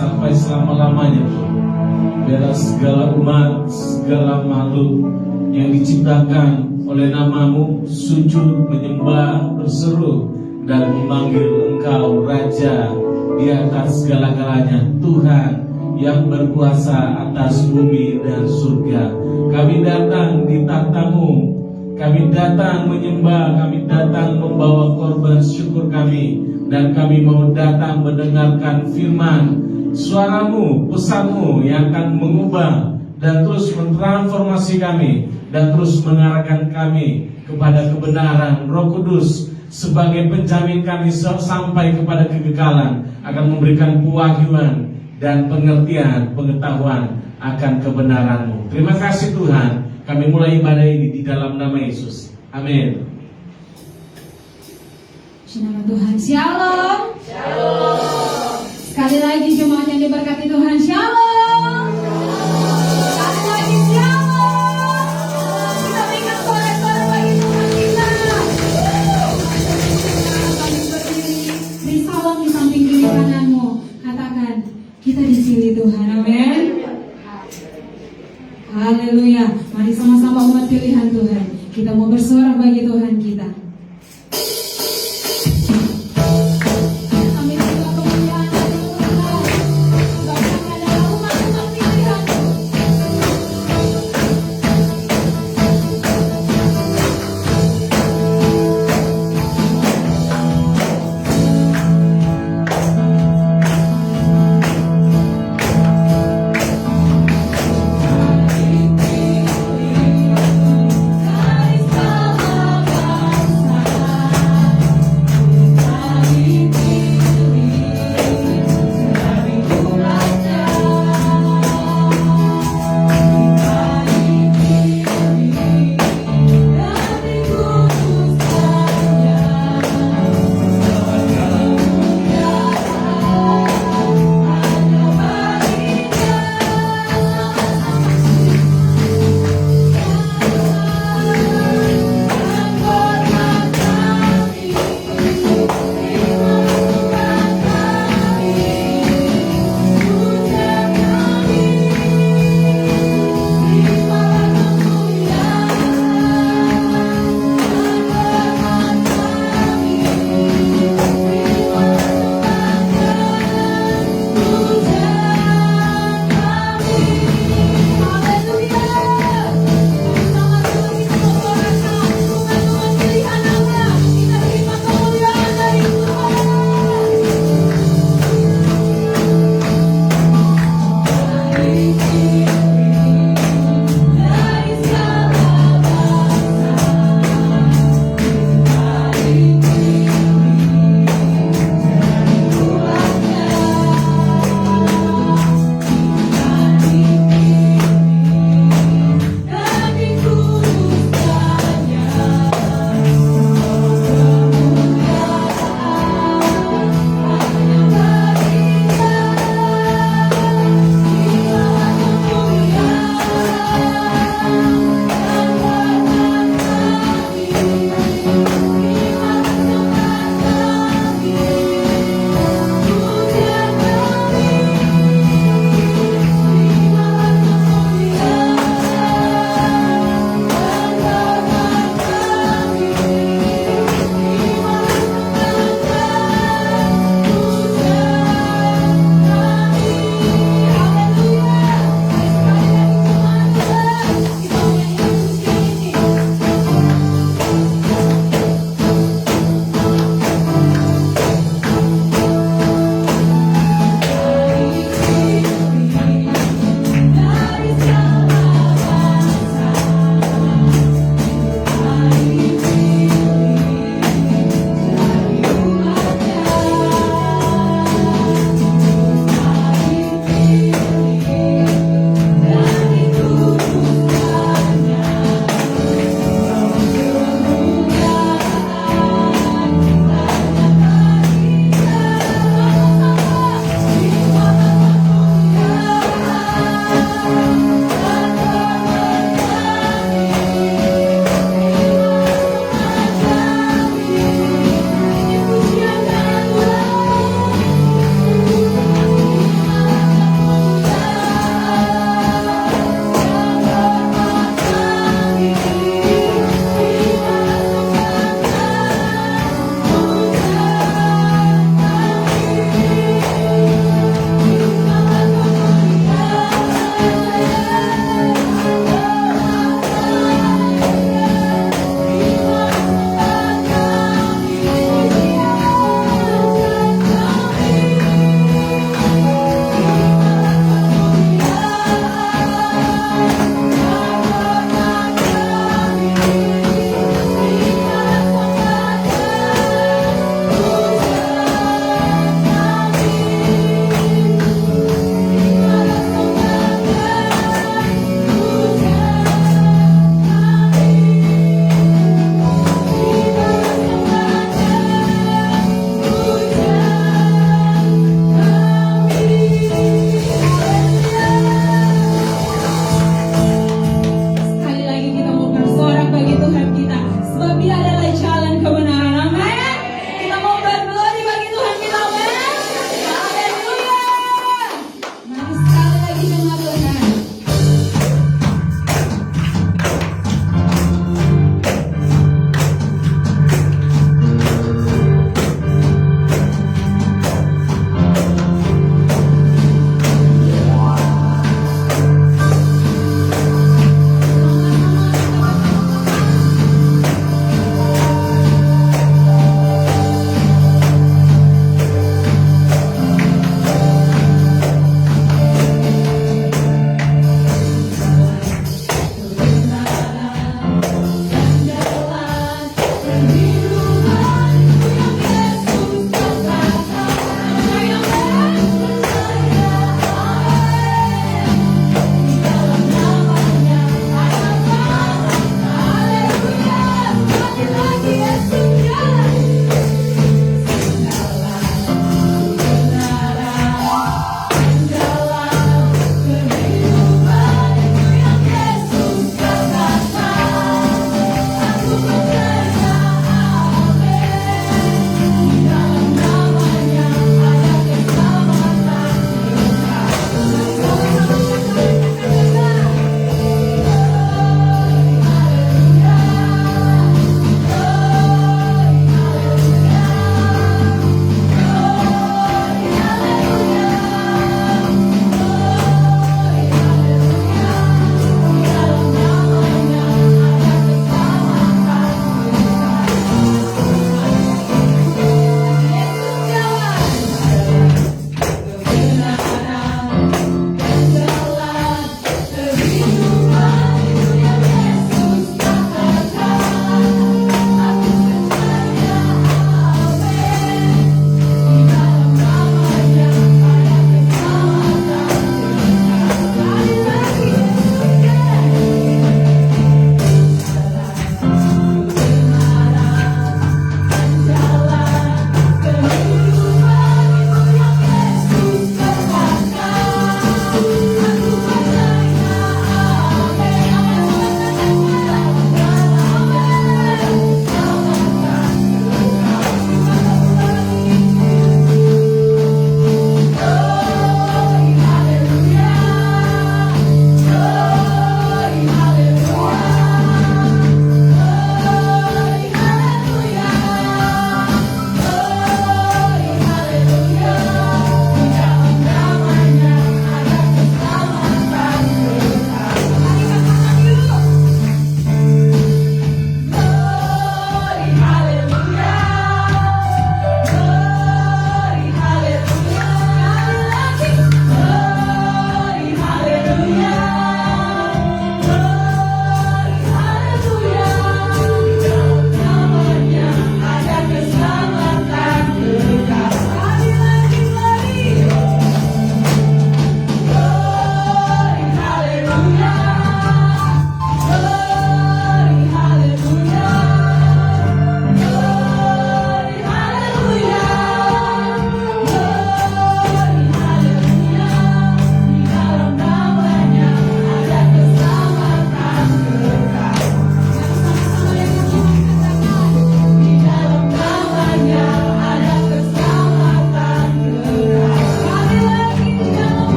sampai selama-lamanya Tuhan. Biarlah segala umat, segala makhluk yang diciptakan oleh nama-Mu sujud, menyembah, berseru dan memanggil Engkau Raja di atas segala-galanya, Tuhan yang berkuasa atas bumi dan surga. Kami datang di tahta-Mu, kami datang menyembah, kami datang membawa korban syukur kami, dan kami mau datang mendengarkan firman, suara-Mu, pesan-Mu yang akan mengubah dan terus mentransformasi kami dan terus mengarahkan kami kepada kebenaran. Roh Kudus sebagai penjamin kami sampai kepada kekekalan akan memberikan pewahyuan dan pengertian, pengetahuan akan kebenaran-Mu. Terima kasih Tuhan. Kami mulai ibadah ini di dalam nama Yesus. Amin. Nama Tuhan, Shalom. Shalom. Sekali lagi jemaat yang diberkati Tuhan, Shalom. Sekali lagi Shalom. Kita berikan sorak-sorak bagi Tuhan kita. Kami berdiri di salon di samping kiri kananmu. Katakan, kita dipilih Tuhan, amin. Haleluya. Mari sama-sama umat pilihan Tuhan. Kita mau bersorak bagi Tuhan kita. Kami juga kemuliaan Tuhan. Bagaimana umat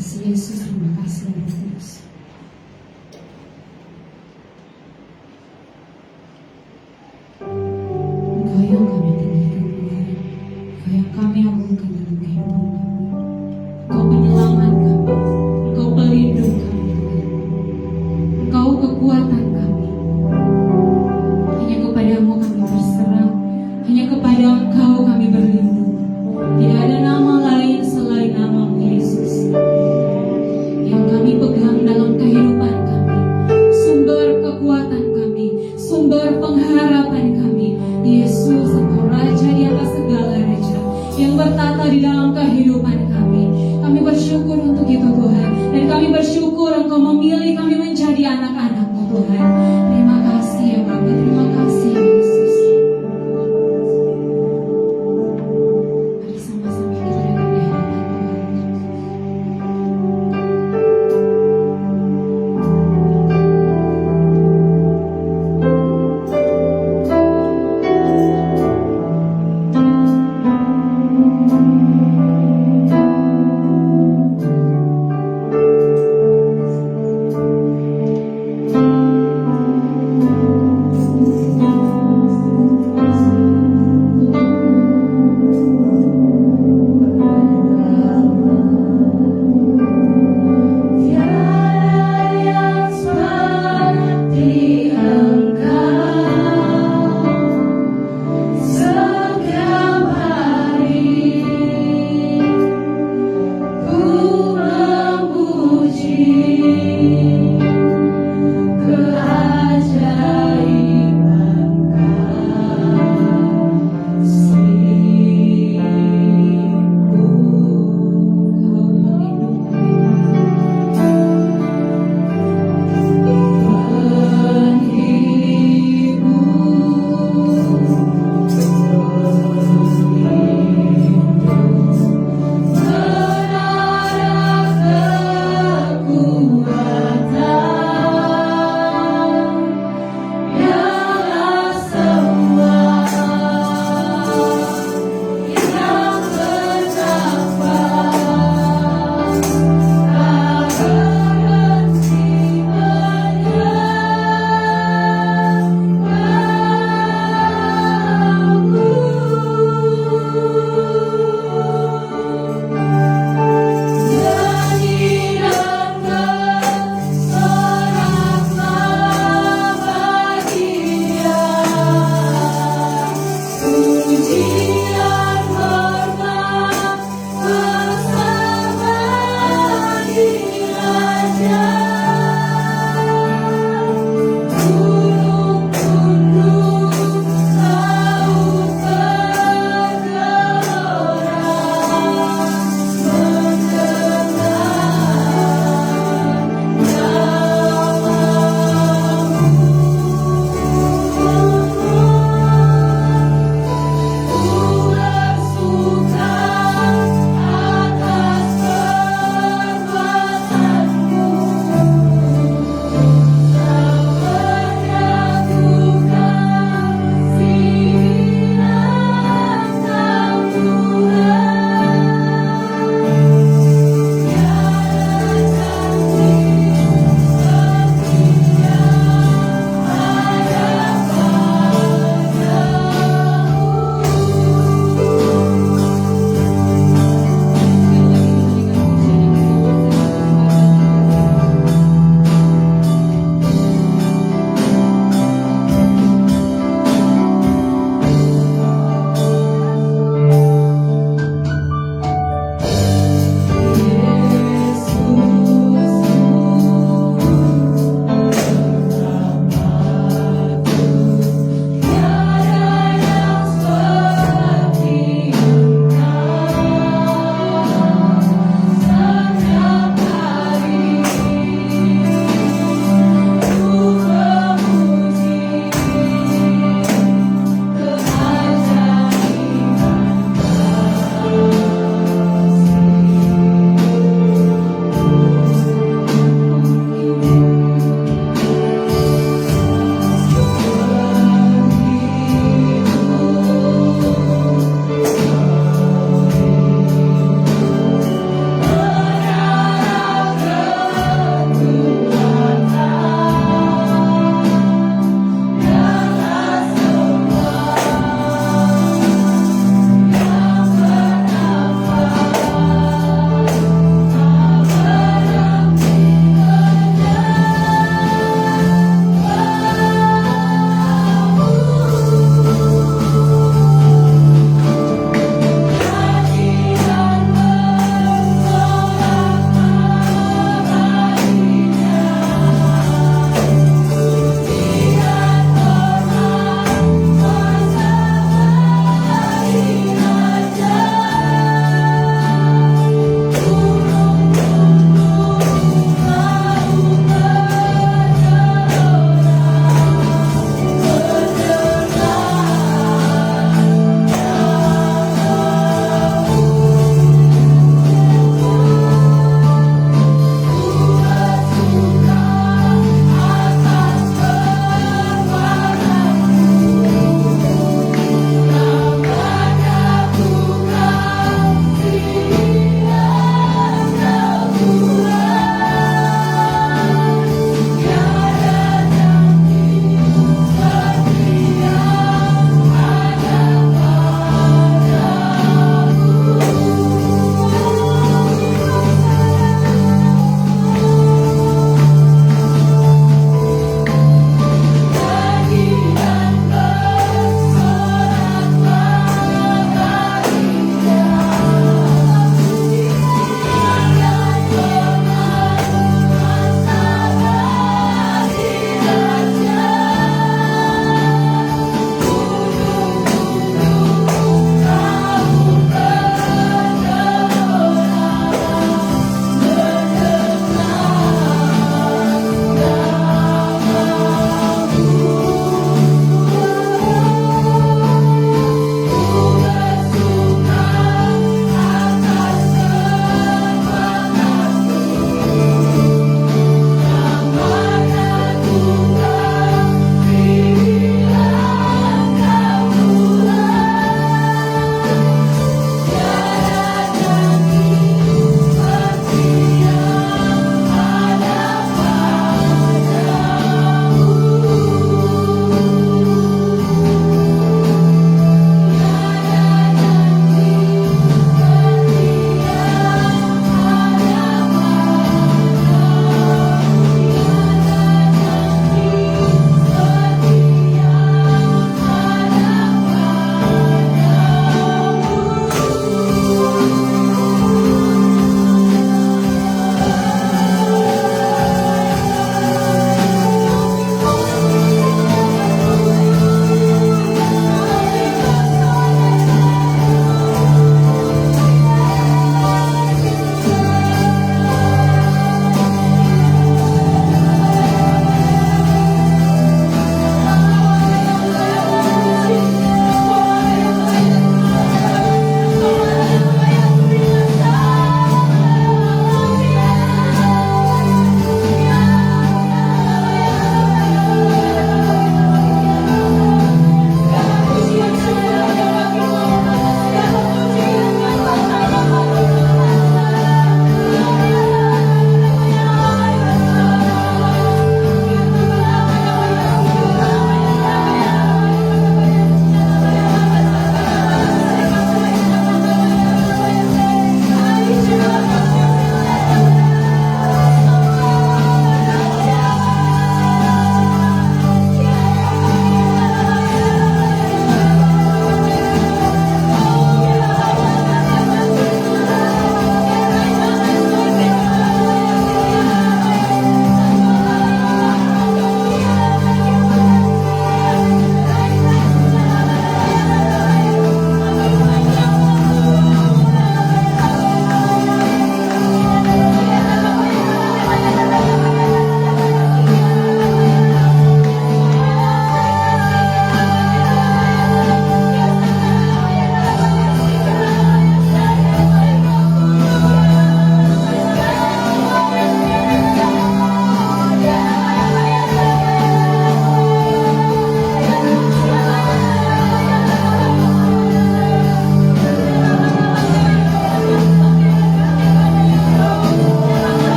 kasih Yesus, terima kasih Roh Kudus. Engkau yang kami tinggikan Tuhan, Engkau yang kami agungkan dalam kehidupan kami. Engkau penyelamat kami, Engkau pelindung kami Tuhan, Engkau kekuatan kami. Hanya kepadamu kami berserah, hanya kepada Engkau kami berlindung. Tidak ada nama lain selain nama-Mu Yesus yang kami pegang dalam kehidupan kami, sumber kekuatan kami, sumber pengharapan kami. Yesus, Engkau Raja di atas segala raja yang bertata di dalam kehidupan kami. Kami bersyukur untuk itu Tuhan, dan kami bersyukur Engkau memilih kami menjadi anak-anak-Mu Tuhan. Terima kasih ya Bapa, terima kasih Yesus. Mari sama-sama kita datang di hadapan Tuhan.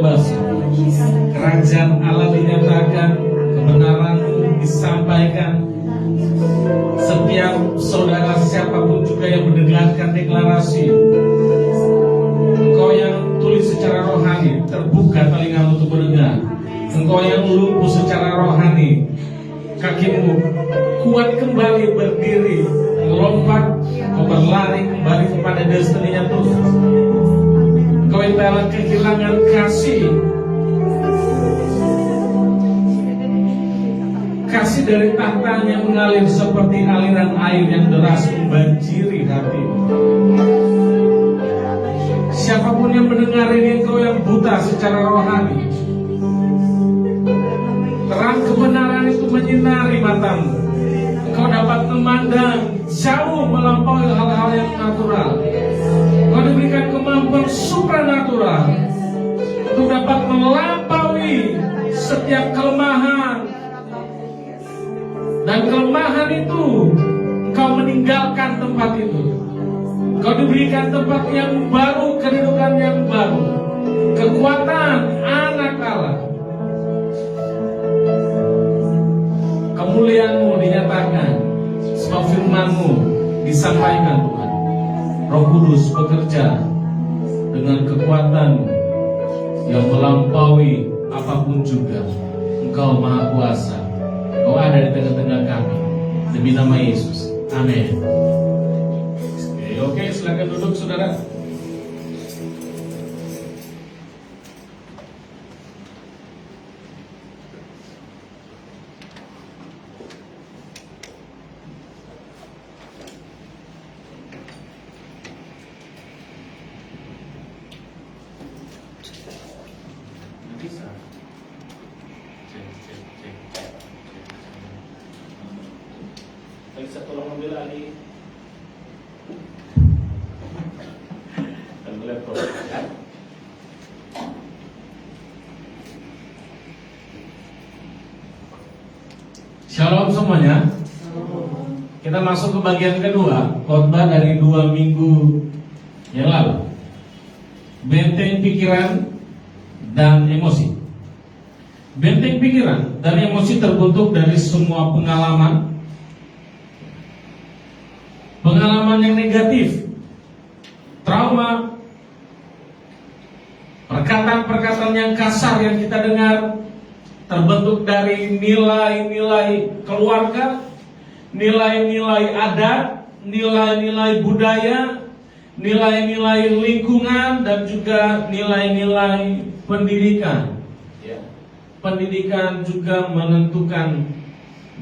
kebebasan. Kerajaan Allah dinyatakan, kebenaran disampaikan. Setiap saudara siapapun juga yang mendengarkan deklarasi, engkau yang tulis secara rohani, terbuka telingamu untuk mendengar. Engkau yang lumpuh secara rohani, kakimu kuat kembali berdiri, melompat, kau berlari kembali kepada destininya Tuhan. Engkau yang telah kehilangan kasih, kasih dari tahtanya mengalir seperti aliran air yang deras membanjiri hatimu. Siapapun yang mendengar ini, engkau yang buta secara rohani, terang kebenaran itu menyinari matamu. Engkau dapat memandang jauh melampaui hal-hal yang natural. Engkau diberikan kemampuan supranatural untuk dapat melampaui setiap kelemahan. Dan kelemahan itu, engkau meninggalkan tempat itu. Engkau diberikan tempat yang baru, kedudukan yang baru, kekuatan anak Allah. Kemuliaan-Mu dinyatakan, sebab firman-Mu disampaikan Tuhan. Roh Kudus bekerja dengan kekuatan yang melampaui apapun juga. Engkau Maha Kuasa. Engkau ada di tengah-tengah kami. Demi nama Yesus. Amin. Oke, silakan duduk saudara. Bisa. Bisa tolong ambil Ali dan laptop. Shalom semuanya. Kita masuk ke bagian kedua, khotbah dari 2 minggu yang lalu. Benteng pikiran dan emosi. Benteng pikiran dan emosi terbentuk dari semua pengalaman yang negatif, trauma, perkataan-perkataan yang kasar yang kita dengar, terbentuk dari nilai-nilai keluarga, nilai-nilai adat, nilai-nilai budaya, nilai-nilai lingkungan, dan juga nilai-nilai pendidikan. Pendidikan juga menentukan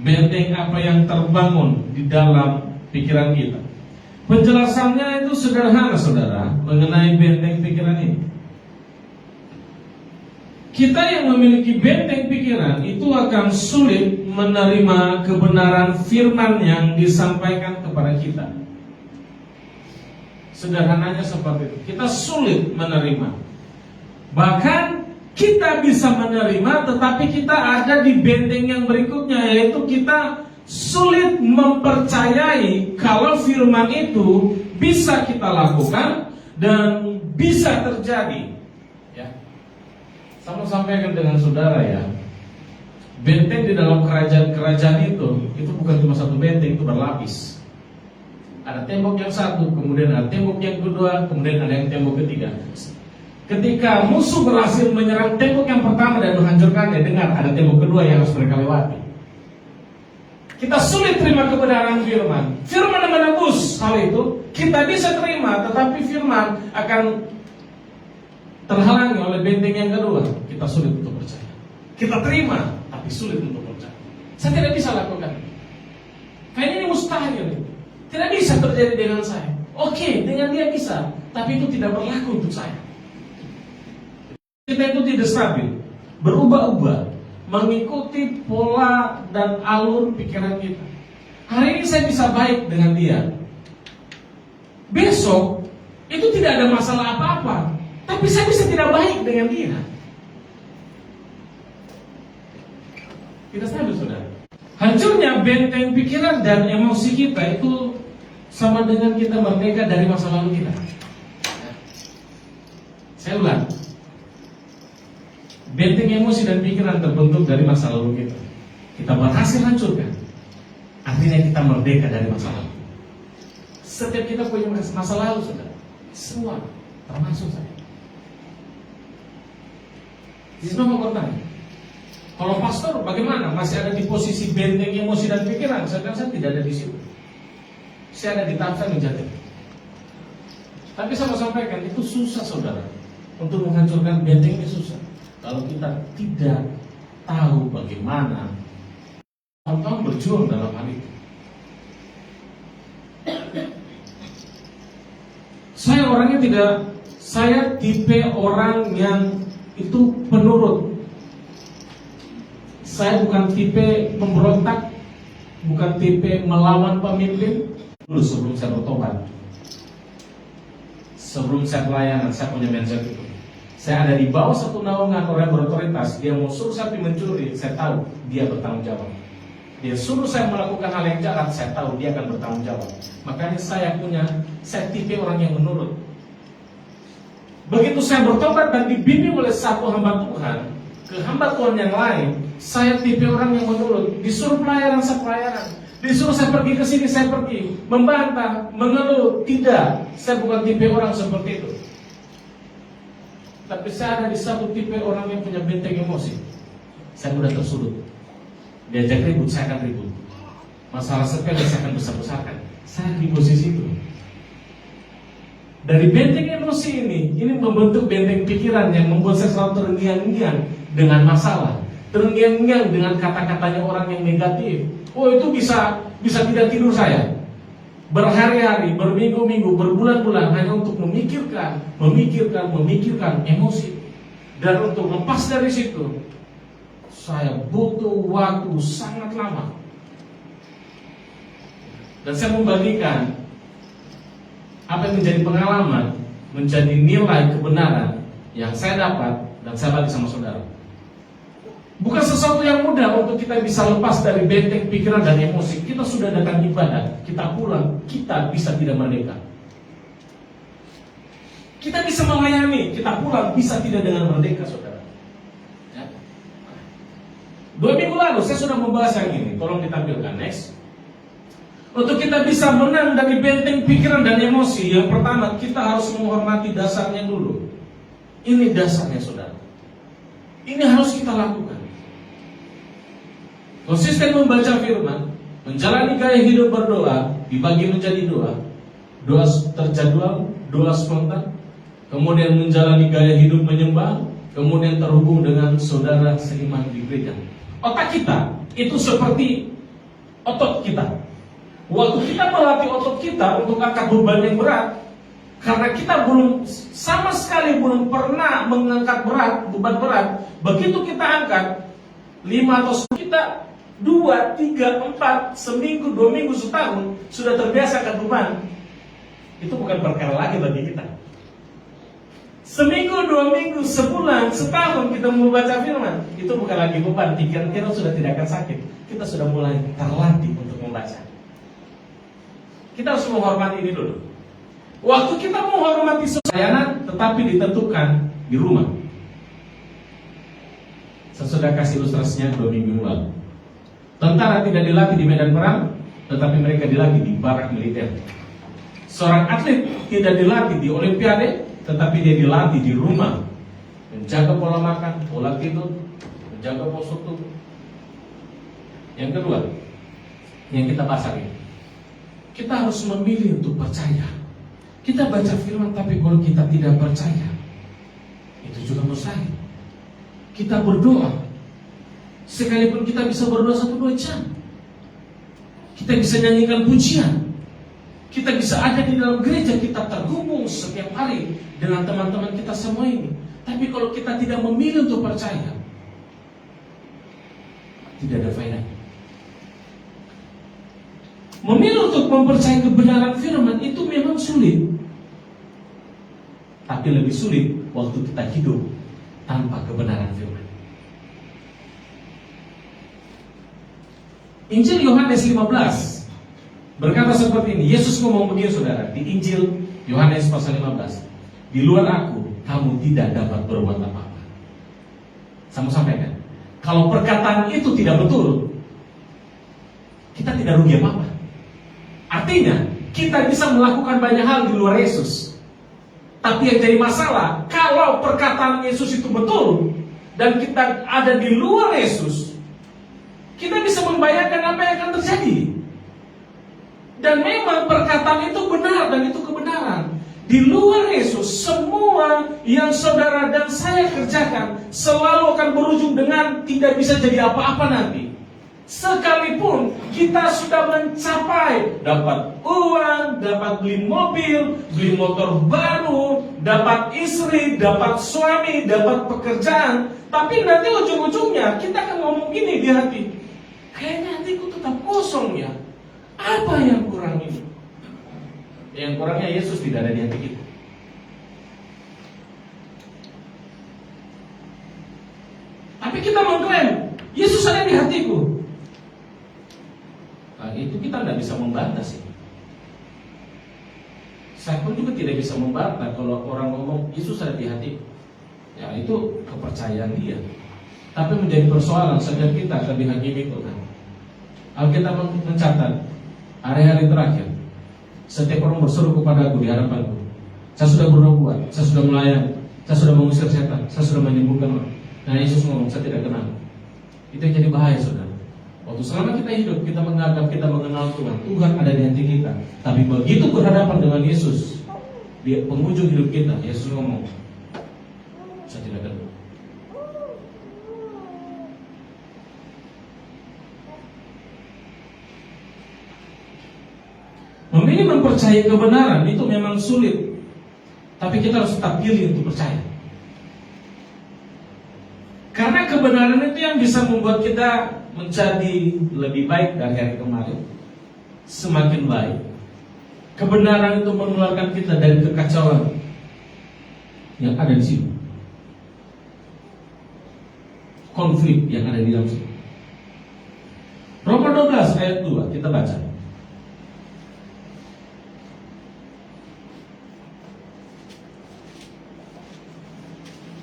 benteng apa yang terbangun di dalam pikiran kita. Penjelasannya itu sederhana saudara, mengenai benteng pikiran ini. Kita yang memiliki benteng pikiran itu akan sulit menerima kebenaran firman yang disampaikan kepada kita. Sederhananya seperti itu. Kita sulit menerima. Bahkan kita bisa menerima, tetapi kita ada di benteng yang berikutnya, yaitu kita sulit mempercayai kalau firman itu bisa kita lakukan dan bisa terjadi. Ya, sama sampaikan dengan saudara ya. Benteng di dalam kerajaan-kerajaan itu bukan cuma satu benteng, itu berlapis. Ada tembok yang satu, kemudian ada tembok yang kedua, kemudian ada yang tembok ketiga. Ketika musuh berhasil menyerang tembok yang pertama dan menghancurkannya, dengar ada tembok kedua yang harus mereka lewati. Kita sulit terima kebenaran firman. Firman yang menembus hal itu, kita bisa terima, tetapi firman akan terhalangi oleh benteng yang kedua. Kita sulit untuk percaya. Kita terima, tapi sulit untuk percaya. Saya tidak bisa lakukan. Kayaknya ini mustahil. Tidak bisa terjadi dengan saya. Oke, dengan dia bisa, tapi itu tidak berlaku untuk saya. Kita itu tidak stabil, berubah-ubah, mengikuti pola dan alur pikiran kita. Hari ini saya bisa baik dengan dia, besok itu tidak ada masalah apa-apa, tapi saya bisa tidak baik dengan dia. Kita stabil saudara. Hancurnya benteng pikiran dan emosi kita itu sama dengan kita merdeka dari masa lalu kita. Saya ulang, benteng emosi dan pikiran terbentuk dari masa lalu kita. Kita berhasil hancurkan, artinya kita merdeka dari masa lalu. Setiap kita punya masa lalu, saudara. Semua, termasuk saya. Jadi mau bertanya, kalau pastor bagaimana? Masih ada di posisi benteng emosi dan pikiran? Saya bilang saya tidak ada di situ. Saya ada di tahap saya menjadi. Tapi saya mau sampaikan, itu susah, saudara. Untuk menghancurkan benteng ini susah. Kalau kita tidak tahu bagaimana tahun-tahun berjuang dalam hal itu. Saya tipe orang yang itu penurut. Saya bukan tipe pemberontak, bukan tipe melawan pemimpin. Dulu sebelum saya bertobat, sebelum saya pelayanan, saya punya mindset itu. Saya ada di bawah satu naungan orang berotoritas. Dia mau suruh saya mencuri, saya tahu dia bertanggung jawab. Dia suruh saya melakukan hal yang jahat, saya tahu dia akan bertanggung jawab. Makanya saya tipe orang yang menurut. Begitu saya bertobat dan dibimbing oleh satu hamba Tuhan ke hamba Tuhan yang lain, saya tipe orang yang menurut. Disuruh pelayanan, saya pelayanan. Disuruh saya pergi ke sini, saya pergi. Membantah, mengeluh, tidak. Saya bukan tipe orang seperti itu. Tapi saya ada di satu tipe orang yang punya benteng emosi. Saya mudah tersulut. Diajak ribut, saya akan ribut. Masalah sepele saya akan besar-besarkan. Saya di posisi itu. Dari benteng emosi ini membentuk benteng pikiran yang membuat saya selalu terngiang-ngiang dengan masalah, terngiang-ngiang dengan kata-katanya orang yang negatif. Oh, itu bisa tidak tidur saya berhari-hari, berminggu-minggu, berbulan-bulan hanya untuk memikirkan emosi. Dan untuk lepas dari situ, saya butuh waktu sangat lama. Dan saya membagikan apa yang menjadi pengalaman, menjadi nilai kebenaran yang saya dapat dan saya bagi sama saudara. Bukan sesuatu yang mudah untuk kita bisa lepas dari benteng pikiran dan emosi. Kita sudah datang ibadah, kita pulang, kita bisa tidak merdeka. Kita bisa melayani, kita pulang bisa tidak dengan merdeka, saudara. Ya. 2 minggu lalu saya sudah membahas yang ini. Tolong ditampilkan next. Untuk kita bisa menang dari benteng pikiran dan emosi, yang pertama kita harus menghormati dasarnya dulu. Ini dasarnya, saudara. Ini harus kita lakukan. Konsisten membaca firman, menjalani gaya hidup berdoa, dibagi menjadi doa terjadwal, doa spontan, kemudian menjalani gaya hidup menyembah, kemudian terhubung dengan saudara seiman di gereja. Otak kita itu seperti otot kita. Waktu kita melatih otot kita untuk angkat beban yang berat, karena kita sama sekali belum pernah mengangkat beban berat, begitu kita angkat 5 atau 10, kita 2, 3, 4, seminggu, 2 minggu, setahun sudah terbiasa angkat beban. Itu bukan perkara lagi bagi kita. Seminggu, 2 minggu, sebulan, setahun kita membaca firman, itu bukan lagi beban. Pikiran kita sudah tidak akan sakit. Kita sudah mulai terlatih untuk membaca. Kita harus menghormati ini dulu. Waktu kita menghormati pelayanan, tetapi ditentukan di rumah. Saya sudah kasih ilustrasinya 2 minggu lalu. Tentara tidak dilatih di medan perang, tetapi mereka dilatih di barak militer. Seorang atlet tidak dilatih di olimpiade, tetapi dia dilatih di rumah, menjaga pola makan, pola tidur, menjaga postur tubuh. Yang kedua, yang kita bahas hari ini, kita harus memilih untuk percaya. Kita baca firman, tapi kalau kita tidak percaya, itu juga mustahil. Kita berdoa, sekalipun kita bisa berdoa 1-2 jam, kita bisa nyanyikan pujian, kita bisa ada di dalam gereja, kita terhubung setiap hari dengan teman-teman kita semua ini. Tapi kalau kita tidak memilih untuk percaya, tidak ada faedahnya. Memilih untuk mempercayai kebenaran firman itu memang sulit, tapi lebih sulit waktu kita hidup tanpa kebenaran firman. Injil Yohanes 15 berkata seperti ini. Yesus ngomong begini, saudara, di Injil Yohanes pasal 15. Di luar aku, kamu tidak dapat berbuat apa-apa. Saya mau sampaikan, kalau perkataan itu tidak betul, kita tidak rugi apa-apa. Artinya, kita bisa melakukan banyak hal di luar Yesus. Tapi yang jadi masalah, kalau perkataan Yesus itu betul dan kita ada di luar Yesus, kita bisa membayangkan apa yang akan terjadi. Dan memang perkataan itu benar dan itu kebenaran. Di luar Yesus, semua yang saudara dan saya kerjakan selalu akan berujung dengan tidak bisa jadi apa-apa nanti. Sekalipun kita sudah mencapai dapat uang, dapat beli mobil, beli motor baru, dapat istri, dapat suami, dapat pekerjaan, tapi nanti ujung-ujungnya kita akan ngomong gini di hati, kayaknya hatiku tetap kosong ya. Apa yang kurang ini? Yang kurangnya Yesus tidak ada di hati kita. Tapi kita mengklaim Yesus ada di hatiku. Nah, itu kita tidak bisa membantah sih. Saya pun juga tidak bisa membantah kalau orang ngomong Yesus ada di hatiku. Ya itu kepercayaan dia. Tapi menjadi persoalan setiap kita akan dihakimi Tuhan. Alkitab mencatat hari-hari terakhir, setiap orang berseru kepada aku di hadapanku. Saya sudah berbuat, saya sudah melayani, saya sudah mengusir setan, saya sudah menyembuhkan orang. Nah Yesus ngomong, saya tidak kenal. Itu yang jadi bahaya saudara. Waktu selama kita hidup, kita menganggap kita mengenal Tuhan. Tuhan ada di hati kita. Tapi begitu berhadapan dengan Yesus, di penghujung hidup kita, Yesus ngomong, saya tidak kenal. Memilih mempercayai kebenaran itu memang sulit, tapi kita harus tetap pilih untuk percaya. Karena kebenaran itu yang bisa membuat kita menjadi lebih baik dari hari kemarin, semakin baik. Kebenaran itu mengeluarkan kita dari kekacauan yang ada di sini, konflik yang ada di dalam sini. Roma 12 ayat 2 kita baca.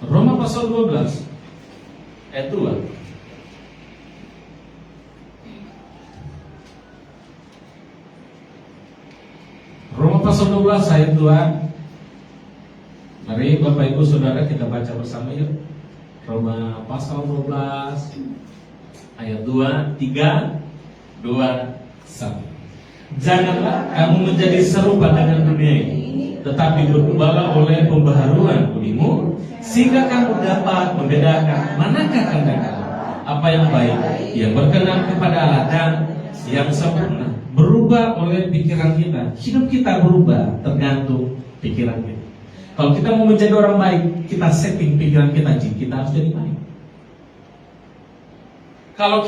Roma pasal 12 ayat 2. Roma pasal 12 ayat 2. Mari Bapak Ibu Saudara kita baca bersama yuk. Roma pasal 12 ayat 2, 3, 2, 1. Janganlah kamu menjadi serupa dengan dunia ini, tetapi berubahlah oleh pembaharuan budimu, sehingga kamu dapat membedakan manakah kehendak Allah, apa yang baik, yang berkenan kepada Allah dan yang sempurna. Berubah oleh pikiran kita. Hidup kita berubah tergantung pikiran kita. Kalau kita mau menjadi orang baik, kita setting pikiran kita, kita harus jadi baik. Kalau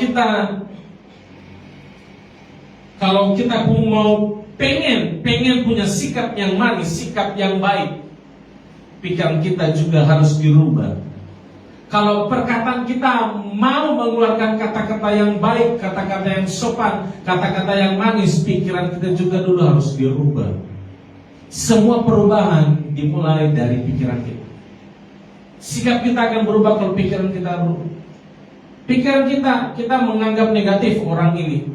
kita mau pengen punya sikap yang manis, sikap yang baik, pikiran kita juga harus dirubah. Kalau perkataan kita mau mengeluarkan kata-kata yang baik, kata-kata yang sopan, kata-kata yang manis, pikiran kita juga dulu harus dirubah. Semua perubahan dimulai dari pikiran kita. Sikap kita akan berubah kalau pikiran kita berubah. Pikiran kita menganggap negatif orang ini.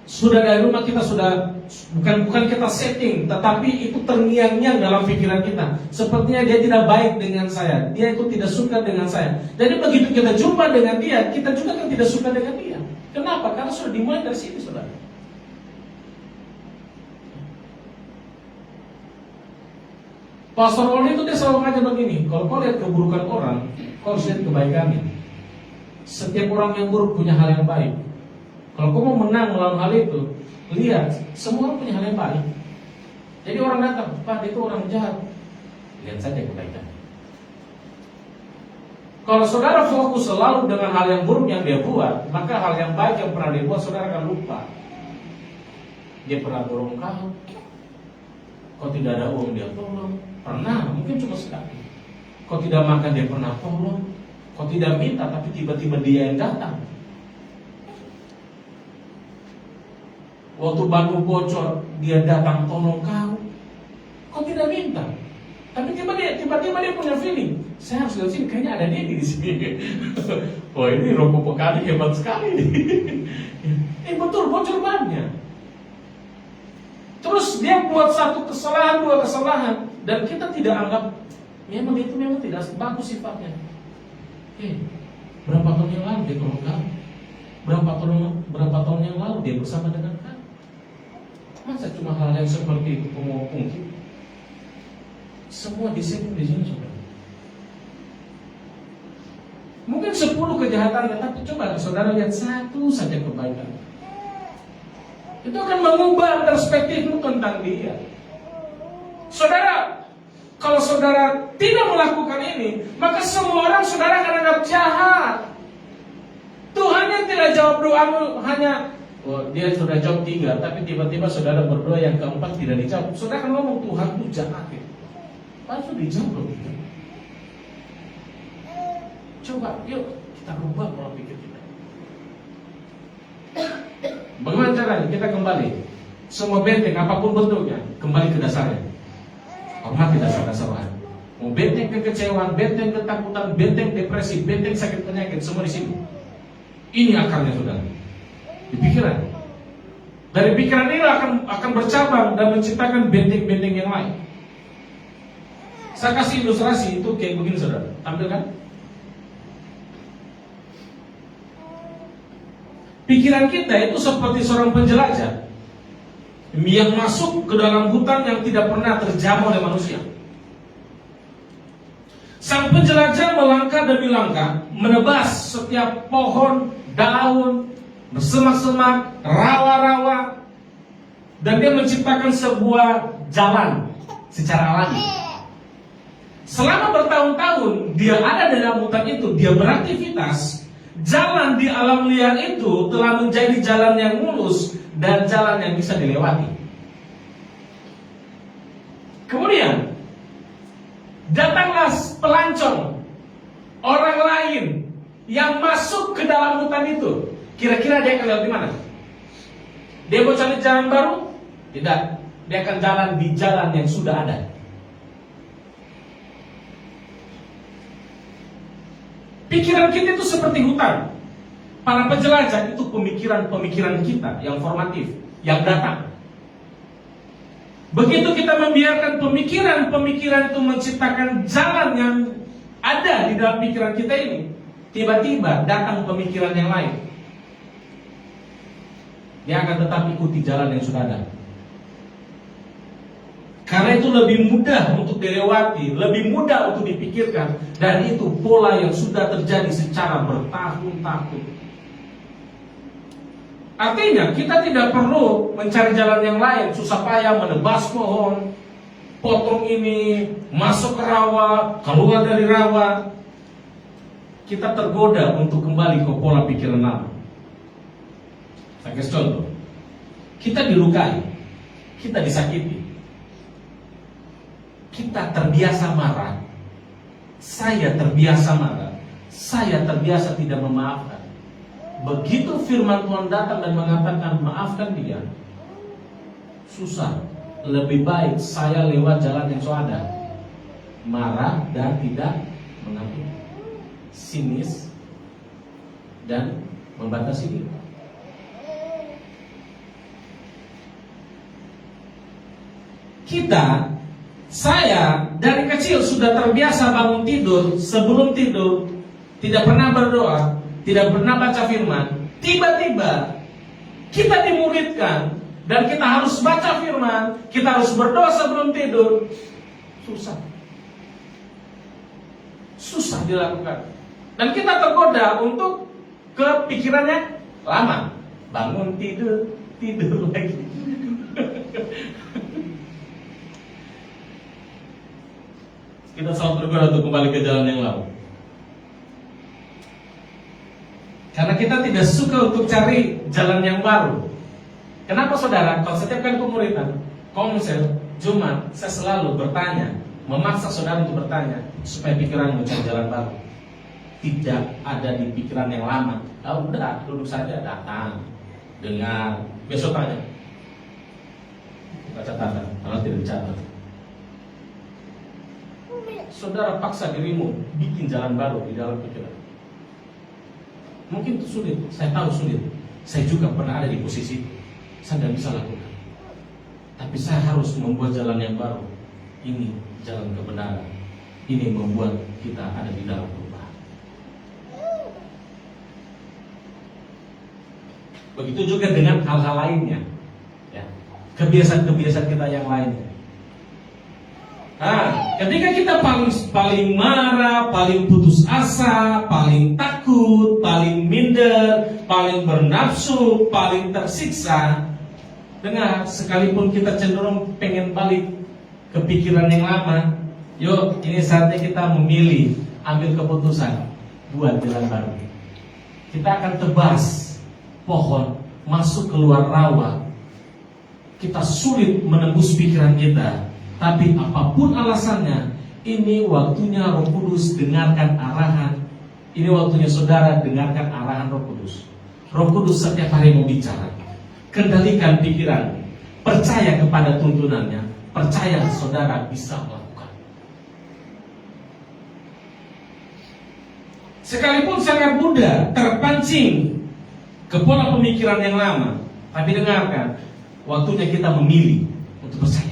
Sudah dari rumah kita sudah bukan kita setting, tetapi itu terngiang-ngiang dalam pikiran kita. Sepertinya dia tidak baik dengan saya, dia itu tidak suka dengan saya. Jadi begitu kita jumpa dengan dia, kita juga kan tidak suka dengan dia. Kenapa? Karena sudah dimulai dari sini, saudara. Pastor Oli itu dia selalu ngajar begini, kalau kau lihat keburukan orang, kau harus lihat kebaikannya. Setiap orang yang buruk punya hal yang baik. Kalau kau mau menang melawan hal itu, lihat, semua orang punya hal yang baik. Jadi orang datang, Pak itu orang jahat, lihat saja kebaikan. Kalau saudara fokus selalu dengan hal yang buruk yang dia buat, maka hal yang baik yang pernah dia buat, saudara akan lupa. Dia pernah dorong kau tidak ada uang dia tolong, pernah, mungkin cuma sekali. Kau tidak makan dia pernah tolong, kau tidak minta tapi tiba-tiba dia yang datang. Waktu bangku bocor, dia datang tolong kau. Kau tidak minta. Tapi tiba-tiba dia punya feeling, saya harus lewat sini, kayaknya ada Dedi di sini. Oh ini Romo Pokali hebat sekali. Betul, bocor bannya. Terus dia buat satu kesalahan, dua kesalahan, dan kita tidak anggap memang itu memang tidak bagus sifatnya. Berapa tahun yang lalu dia tolong kamu? Berapa tahun yang lalu dia bersama dengan kamu? Masa cuma hal yang seperti itu kamu mau ungkit? Semua disiplin di sini saudara. Mungkin 10 kejahatan, tapi coba saudara lihat satu saja kebaikan. Itu akan mengubah perspektifmu tentang dia. Saudara, kalau saudara tidak melakukan ini, maka semua orang saudara akan anggap jahat. Tuhan yang tidak jawab doamu hanya, dia sudah jawab 3, tapi tiba-tiba saudara berdoa yang keempat tidak dijawab. Saudara akan ngomong Tuhan itu jahat. Langsung dijawab gitu. Coba, yuk kita rubah pola pikir kita. Bagaimana caranya? Kita kembali. Semua benteng apapun bentuknya, kembali ke dasarnya. Hormati dasar-dasar Tuhan. Mau benteng kekecewaan, benteng ketakutan, benteng depresi, benteng sakit penyakit, semua di sini. Ini akarnya saudara. Di pikiran. Dari pikiran ini akan bercabang dan menciptakan benteng-benteng yang lain. Saya kasih ilustrasi itu kayak begini saudara. Tampilkan. Pikiran kita itu seperti seorang penjelajah yang masuk ke dalam hutan yang tidak pernah terjamah oleh manusia. Sang penjelajah melangkah demi langkah, menebas setiap pohon, daun, bersemak-semak, rawa-rawa, dan dia menciptakan sebuah jalan secara alami. Selama bertahun-tahun dia ada dalam hutan itu, dia beraktivitas. Jalan di alam liar itu telah menjadi jalan yang mulus dan jalan yang bisa dilewati. Kemudian datanglah pelancong, orang lain yang masuk ke dalam hutan itu. Kira-kira dia akan lewat di mana? Dia mau cari jalan baru? Tidak. Dia akan jalan di jalan yang sudah ada. Pikiran kita itu seperti hutan. Para penjelajah itu pemikiran-pemikiran kita yang formatif, yang datang. Begitu kita membiarkan pemikiran-pemikiran itu menciptakan jalan yang ada di dalam pikiran kita ini, tiba-tiba datang pemikiran yang lain. Dia akan tetap ikuti jalan yang sudah ada. Karena itu lebih mudah untuk dilewati, lebih mudah untuk dipikirkan, dan itu pola yang sudah terjadi secara bertahun-tahun. Artinya kita tidak perlu mencari jalan yang lain, susah payah menebas pohon, potong ini, masuk ke rawa, keluar dari rawa. Kita tergoda untuk kembali ke pola pikiran lama. Saya kasih contoh. Kita dilukai, kita disakiti. Kita terbiasa marah. Saya terbiasa marah. Saya terbiasa tidak memaafkan. Begitu firman Tuhan datang dan mengatakan maafkan dia, susah. Lebih baik saya lewat jalan yang sudah ada, marah dan tidak mengampuni, sinis dan membatasi diri. Saya dari kecil sudah terbiasa bangun tidur, sebelum tidur tidak pernah berdoa, tidak pernah baca firman. Tiba-tiba kita dimuridkan dan kita harus baca firman, kita harus berdoa sebelum tidur. Susah dilakukan. Dan kita tergoda untuk ke pikirannya lama. Bangun tidur lagi. Kita selalu tergoda untuk kembali ke jalan yang lama. Karena kita tidak suka untuk cari jalan yang baru. Kenapa saudara? Kalau setiap kali pemuridan, konsel, Jumat, saya selalu bertanya, memaksa saudara untuk bertanya, supaya pikiran mencari jalan baru. Tidak ada di pikiran yang lama. Udah, duduk saja, datang, dengar, besok tanya. Baca catatan, kalau tidak dicatat. saudara paksa dirimu bikin jalan baru di dalam pikiran? Mungkin itu sulit, saya tahu sulit. Saya juga pernah ada di posisi itu. Saya tidak bisa lakukan. Tapi saya harus membuat jalan yang baru. Ini jalan kebenaran. Ini membuat kita ada di dalam perubahan. Begitu juga dengan hal-hal lainnya, ya. Kebiasaan-kebiasaan kita yang lainnya. Ketika kita paling marah, paling putus asa, paling takut, paling minder, paling bernafsu, paling tersiksa, dengar, sekalipun kita cenderung pengen balik ke pikiran yang lama, yuk, ini saatnya kita memilih, ambil keputusan buat jalan baru. Kita akan tebas pohon, masuk keluar rawa. Kita sulit menembus pikiran kita. Tapi apapun alasannya, ini waktunya Roh Kudus dengarkan arahan. Ini waktunya saudara dengarkan arahan Roh Kudus. Roh Kudus setiap hari mau bicara. Kendalikan pikiran. Percaya kepada tuntunannya. Percaya saudara bisa melakukan. Sekalipun sangat mudah terpancing ke pola pemikiran yang lama, tapi dengarkan, waktunya kita memilih untuk percaya.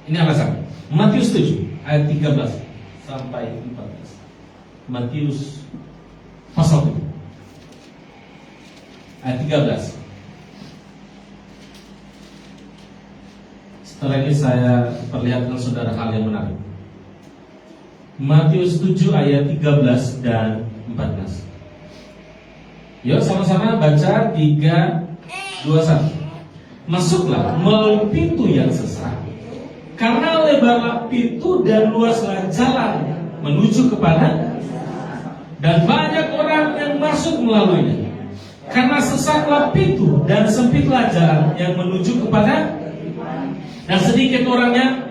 Ini alasan. Matius 7 ayat 13 sampai 14. Matius pasal 7 ayat 13. Setelah ini saya perlihatkan saudara hal yang menarik. Matius 7 ayat 13 dan 14. Yuk sama-sama baca 3, 2, 1. Masuklah melalui pintu yang sesat, karena lebarlah pintu dan luaslah jalan menuju kepada, dan banyak orang yang masuk melaluinya. Karena sesatlah pintu dan sempitlah jalan yang menuju kepada, dan sedikit orangnya.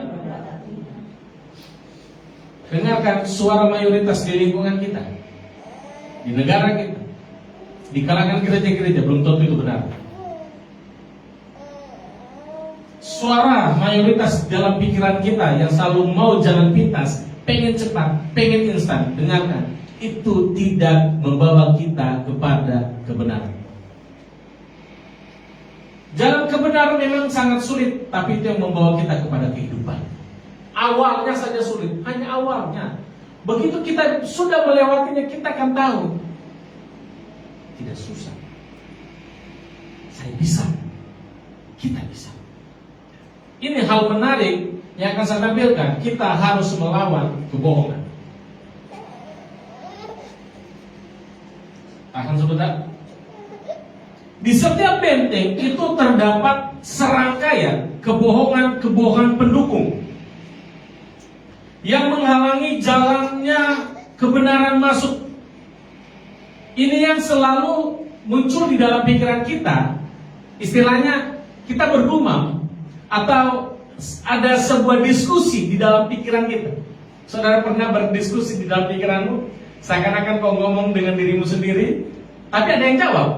Dengarkan suara mayoritas di lingkungan kita, di negara kita, di kalangan gereja-gereja, belum tentu itu benar. Suara mayoritas dalam pikiran kita yang selalu mau jalan pintas, pengen cepat, pengen instan. Dengarkan, itu tidak membawa kita kepada kebenaran. Jalan kebenaran memang sangat sulit, tapi itu yang membawa kita kepada kehidupan. Awalnya saja sulit, hanya awalnya. Begitu kita sudah melewatinya, kita akan tahu tidak susah. Saya bisa, kita bisa. Ini hal menarik yang akan saya tampilkan. Kita harus melawan kebohongan. Tahan sebentar. Di setiap benteng itu terdapat serangkaian kebohongan-kebohongan pendukung yang menghalangi jalannya kebenaran masuk. Ini yang selalu muncul di dalam pikiran kita. Istilahnya kita bergumam, atau ada sebuah diskusi di dalam pikiran kita. Saudara pernah berdiskusi di dalam pikiranmu, seakan-akan kau ngomong dengan dirimu sendiri, tapi ada yang jawab.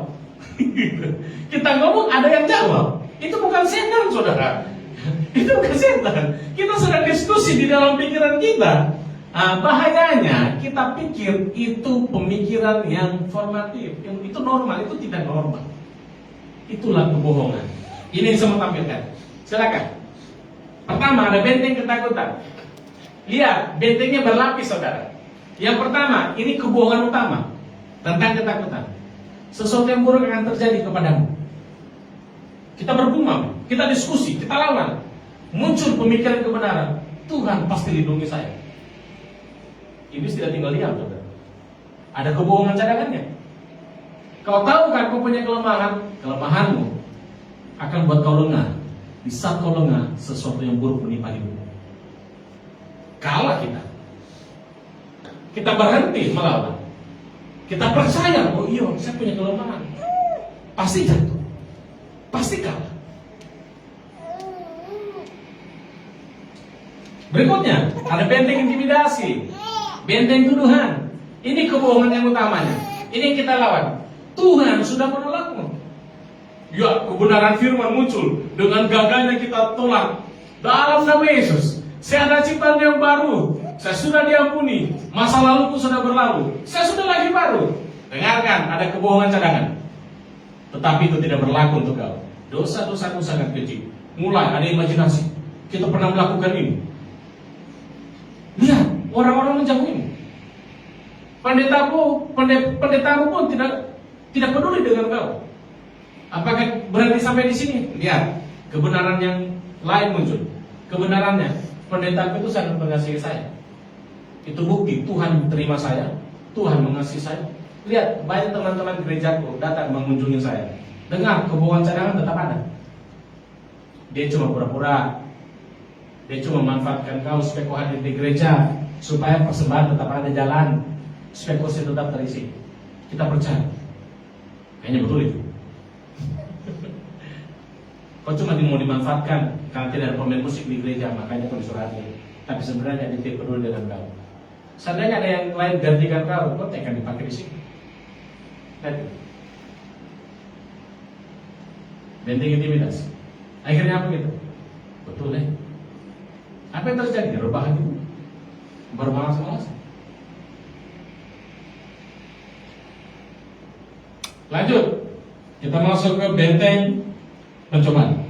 Kita ngomong, ada yang jawab. Itu bukan setan, saudara. Itu bukan setan. Kita sedang diskusi di dalam pikiran kita. Bahayanya kita pikir itu pemikiran yang formatif, yang itu normal, itu tidak normal. Itulah kebohongan. Ini yang saya mau tampilkan. Silakan. Pertama, ada benteng ketakutan. Lihat, bentengnya berlapis, saudara. Yang pertama, ini kebohongan utama tentang ketakutan. Sesuatu yang buruk akan terjadi kepadamu. Kita bergumam, kita diskusi, kita lawan. Muncul pemikiran kebenaran. Tuhan pasti lindungi saya. Iblis tidak tinggal diam, saudara. Ada kebohongan cadangannya. Kau tahu kan kau punya kelemahan? Kelemahanmu akan buat kau lengah. Di saat kau lengah, sesuatu yang buruk menimpa hidupmu. Kalah kita. Kita berhenti melawan. Kita percaya, oh iya, saya punya kelemahan. Pasti jatuh. Pasti kalah. Berikutnya, ada benteng intimidasi, benteng tuduhan. Ini kebohongan yang utamanya. Ini yang kita lawan. Tuhan sudah menolakmu. Ya, kebenaran firman muncul. Dengan gagahnya kita tolak. Dalam nama Yesus, Saya ada ciptaan yang baru. Saya sudah diampuni. Masa laluku sudah berlalu. Saya sudah lagi baru. Dengarkan, ada kebohongan cadangan. Tetapi itu tidak berlaku untuk kau. Dosa-dosaku sangat kecil. Mulai ada imajinasi. Kita pernah melakukan ini. Lihat, orang-orang menjauhimu. Pendetamu pun tidak peduli dengan kau. Apakah berhenti sampai di sini? Lihat, kebenaran yang lain muncul. Kebenarannya, pendetaku itu sangat mengasihi saya. Itu bukti Tuhan terima saya, Tuhan mengasihi saya. Lihat, banyak teman-teman gerejaku datang mengunjungi saya. Dengar, kebohongan cadangan tetap ada. Dia cuma pura-pura. Dia cuma memanfaatkan kau supaya kau hadir di gereja, supaya persembahan tetap ada jalan, supaya kau tetap terisi. Kita percaya. Kayaknya betul itu. Kau cuma mau dimanfaatkan karena tidak ada pemain musik di gereja, makanya kau disuruh hadir. Tapi sebenarnya dia tidak peduli dengan kau. Seandainya ada yang lain gantikan kau akan dipakai di sini. Lihat. Benteng intimitas. Akhirnya apa gitu? Betul ya. Apa yang terjadi? Rebahan itu bermalas-malas. Lanjut. Kita masuk ke benteng pencobaan.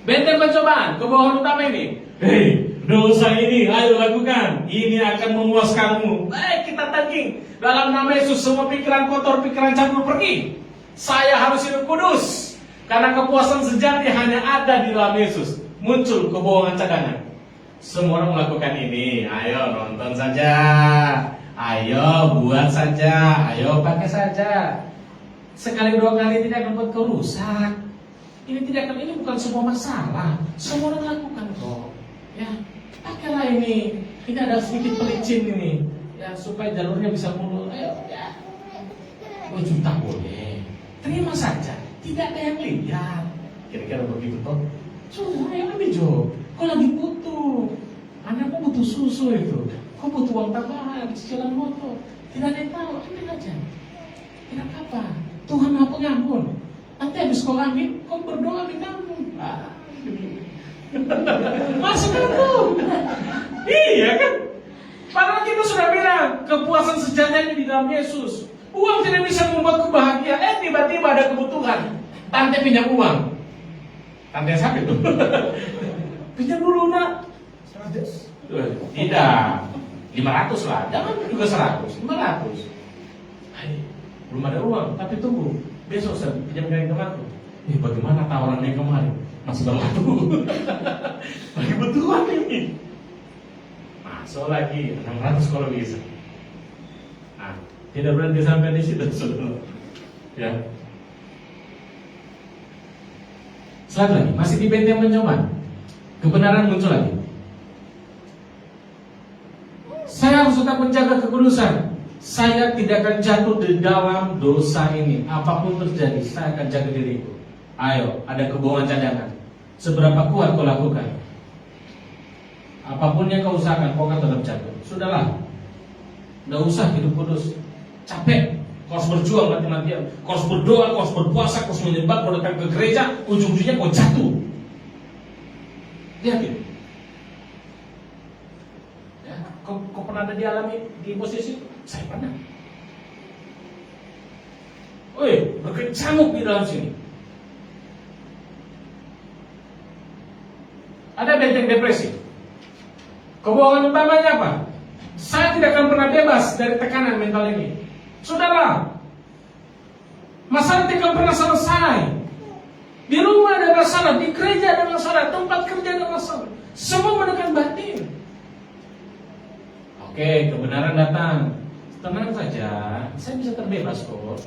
Benteng pencobaan, kebohongan utama ini. Hei, dosa ini, ayo lakukan. Ini akan memuaskanmu. Baik, kita tagih. Dalam nama Yesus, semua pikiran kotor, pikiran campur pergi. Saya harus hidup kudus. Karena kepuasan sejati hanya ada di dalam Yesus. Muncul kebohongan cadangan. Semua orang melakukan ini. Ayo nonton saja. Ayo buat saja. Ayo pakai saja. Sekali dua kali tidak akan buat kau rusak. Ini bukan sebuah masalah. Semua orang lakukan kok. Ya, pakailah ini. Ini ada sedikit pelicin ini. Ya, supaya jalurnya bisa mulus. Ayo, ya. 2 juta boleh. Terima saja. Tidak ada yang lihat. Kira-kira begitu toh. Cuma yang lebih jauh. Kau lagi butuh. Anakmu butuh susu itu. Kau butuh uang tambahan, cicilan motor. Tidak ada yang tahu. Ambil aja. Tidak apa-apa. Tuhan Maha Pengampun. Nanti habis kau ambil, kau berdoa minta ampun. Masuk ampun. Iya kan? Padahal kita sudah bilang kepuasan sejatinya di dalam Yesus. Uang tidak bisa membuatku bahagia. Tiba-tiba ada kebutuhan. Tante pinjam uang. Tante sakit tuh. Pinjam dulu nak. 100. Tidak. 500 lah. Jangan juga 100. 500. Hai, belum ada uang. Tapi tunggu. Besok saya pinjam dari temanku. Bagaimana tawarannya kemarin? Masih berlaku. Lagi betulan ini. Masuk lagi 600 kalau bisa. Nah, tidak berhenti sampai di situ, saudara. Ya. Selamat lagi, masih di benteng pencobaan. Kebenaran muncul lagi. Saya harus tetap menjaga kekudusan. Saya tidak akan jatuh di dalam dosa ini. Apapun terjadi, saya akan jaga diriku. Ayo, ada kebohongan cadangan. Seberapa kuat kau lakukan? Apapun yang kau usahakan, kau akan tetap jatuh. Sudahlah, tidak usah hidup kudus. Capek. Kau harus berjuang mati-matian. Kau harus berdoa, kau harus berpuasa, kau harus menyembah, kau datang ke gereja, ujung-ujungnya kau jatuh. Lihat ini. Ya, kau pernah ada dialami di posisi? Saya pernah. Woi, berkecamuk di dalam sini. Ada benteng depresi. Kebohongan utamanya apa? Saya tidak akan pernah bebas dari tekanan mental ini. Sudahlah, masalah tidak akan pernah selesai. Di rumah ada masalah, di gereja ada masalah, tempat kerja ada masalah. Semua menekan batin. Oke, kebenaran datang. Tenang saja, saya bisa terbebas kok.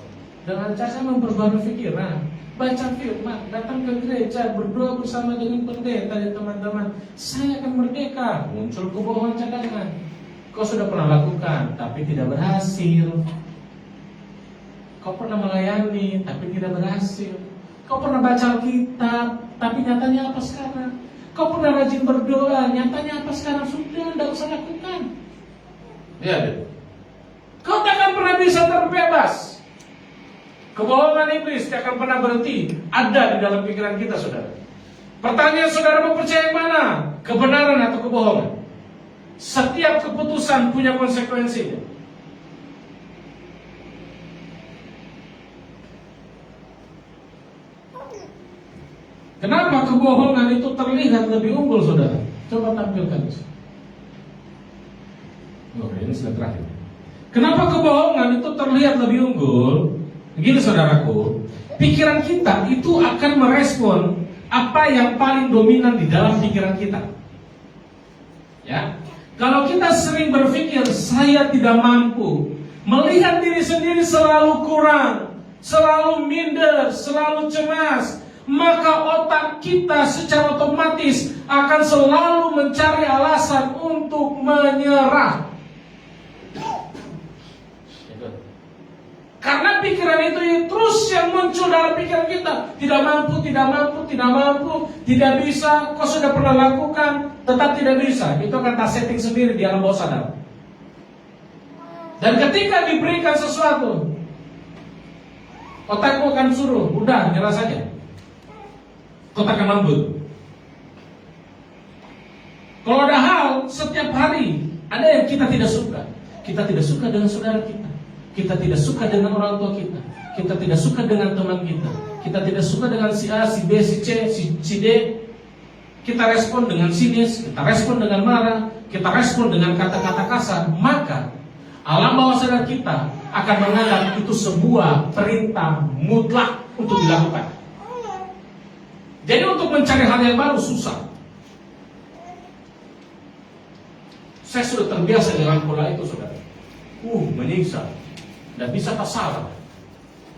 Dengan cara saya memperbarui pikiran, baca firman, datang ke gereja, berdoa bersama dengan pendeta dan teman-teman. Saya akan merdeka. Muncul kebohongan cadangan. Kau sudah pernah lakukan, tapi tidak berhasil. Kau pernah melayani, tapi tidak berhasil. Kau pernah baca Alkitab, tapi nyatanya apa sekarang? Kau pernah rajin berdoa, nyatanya apa sekarang? Sudah, tidak usah lakukan. Lihat, kau tak akan pernah bisa terbebas. Kebohongan iblis tidak akan pernah berhenti. Ada di dalam pikiran kita, saudara. Pertanyaan saudara mau percaya yang mana? Kebenaran atau kebohongan? Setiap keputusan punya konsekuensinya. Kenapa kebohongan itu terlihat lebih unggul, saudara? Coba tampilkan. Oh, ini sudah terakhir. Kenapa kebohongan itu terlihat lebih unggul? Begini saudaraku, pikiran kita itu akan merespon apa yang paling dominan di dalam pikiran kita. Ya, kalau kita sering berpikir saya tidak mampu, melihat diri sendiri selalu kurang, selalu minder, selalu cemas, maka otak kita secara otomatis akan selalu mencari alasan untuk menyerah. Karena pikiran itu terus yang muncul dalam pikiran kita. Tidak mampu, tidak mampu, tidak mampu, tidak bisa. Kau sudah pernah lakukan, tetap tidak bisa. Itu akan tak setting sendiri di alam bawah sadar. Dan ketika diberikan sesuatu, otakmu akan suruh, udah nyerah saja. Kau takkan mampu. Kalau ada hal setiap hari, ada yang kita tidak suka. Kita tidak suka dengan saudara kita. Kita tidak suka dengan orang tua kita. Kita tidak suka dengan teman kita. Kita tidak suka dengan si A, si B, si C, si D. Kita respon dengan sinis, kita respon dengan marah, kita respon dengan kata-kata kasar. Maka alam bawah sadar kita akan menganggap itu sebuah perintah mutlak untuk dilakukan. Jadi untuk mencari hal yang baru susah. Saya sudah terbiasa dengan pola itu, saudara. Menyiksa. Dan bisa tak salah.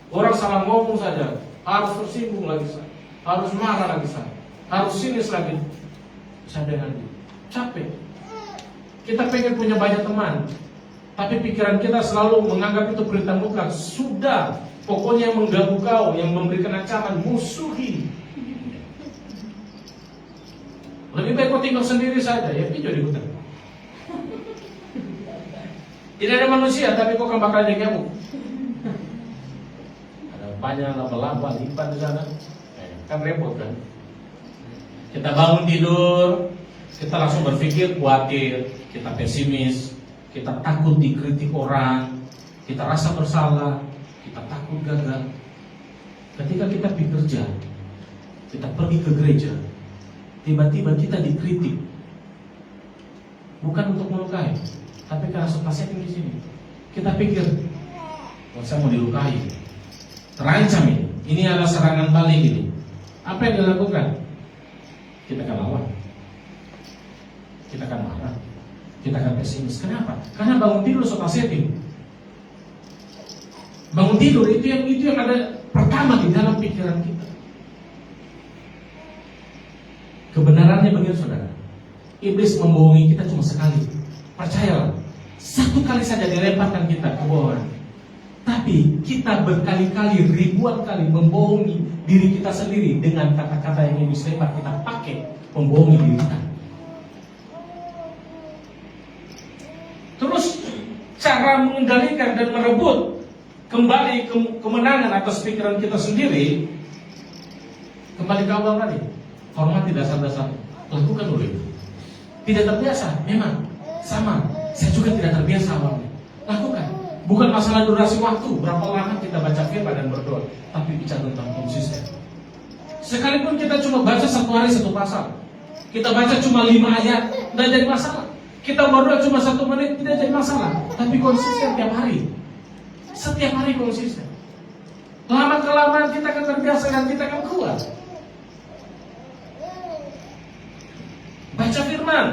Orang salah ngomong saja harus tersinggung lagi saya, harus marah lagi saya, harus sinis lagi. Saya dengan dia capek. Kita pengen punya banyak teman, tapi pikiran kita selalu menganggap itu perintah mutlak. Sudah, pokoknya yang mengganggu kau, yang memberikan ancaman, musuhi. Lebih baik kau tinggal sendiri saja, ya pinjau di hutan. Tidak ada manusia, tapi kok kan bakal jadi nyamuk. Ada banyak laba-laba lipat di sana, kan repot kan. Kita bangun tidur, kita langsung berpikir khawatir, kita pesimis, kita takut dikritik orang, kita rasa bersalah, kita takut gagal. Ketika kita pergi kerja, kita pergi ke gereja, tiba-tiba kita dikritik, bukan untuk melukai, tapi karena suka setting di sini. Kita pikir, saya mau dilukai, terancam ini. Ini adalah serangan balik ini. Apa yang dilakukan? Kita akan lawan, kita akan marah, kita akan pesimis. Kenapa? Karena bangun tidur suka setting. Bangun tidur itu yang ada pertama di dalam pikiran kita. Kebenarannya begini, saudara. Iblis membohongi kita cuma sekali. Percayalah, satu kali saja dilemparkan kita kebohongan. Tapi kita berkali-kali, ribuan kali membohongi diri kita sendiri dengan kata-kata yang iblis lempar kita pakai membohongi diri kita. Terus cara mengendalikan dan merebut kembali kemenangan atas pikiran kita sendiri, kembali ke awal tadi, hormati dasar-dasar, lakukan dulu itu. Tidak terbiasa, memang sama. Saya juga tidak terbiasa awalnya. Lakukan. Bukan masalah durasi waktu, berapa lama kita baca firman dan berdoa, tapi bicara tentang konsisten. Sekalipun kita cuma baca satu hari satu pasal, kita baca cuma 5 ayat, tidak jadi masalah. Kita berdoa cuma 1 menit, tidak jadi masalah. Tapi konsisten tiap hari. Setiap hari konsisten. Lama-kelamaan kita akan terbiasa dan kita akan kuat. Baca firman.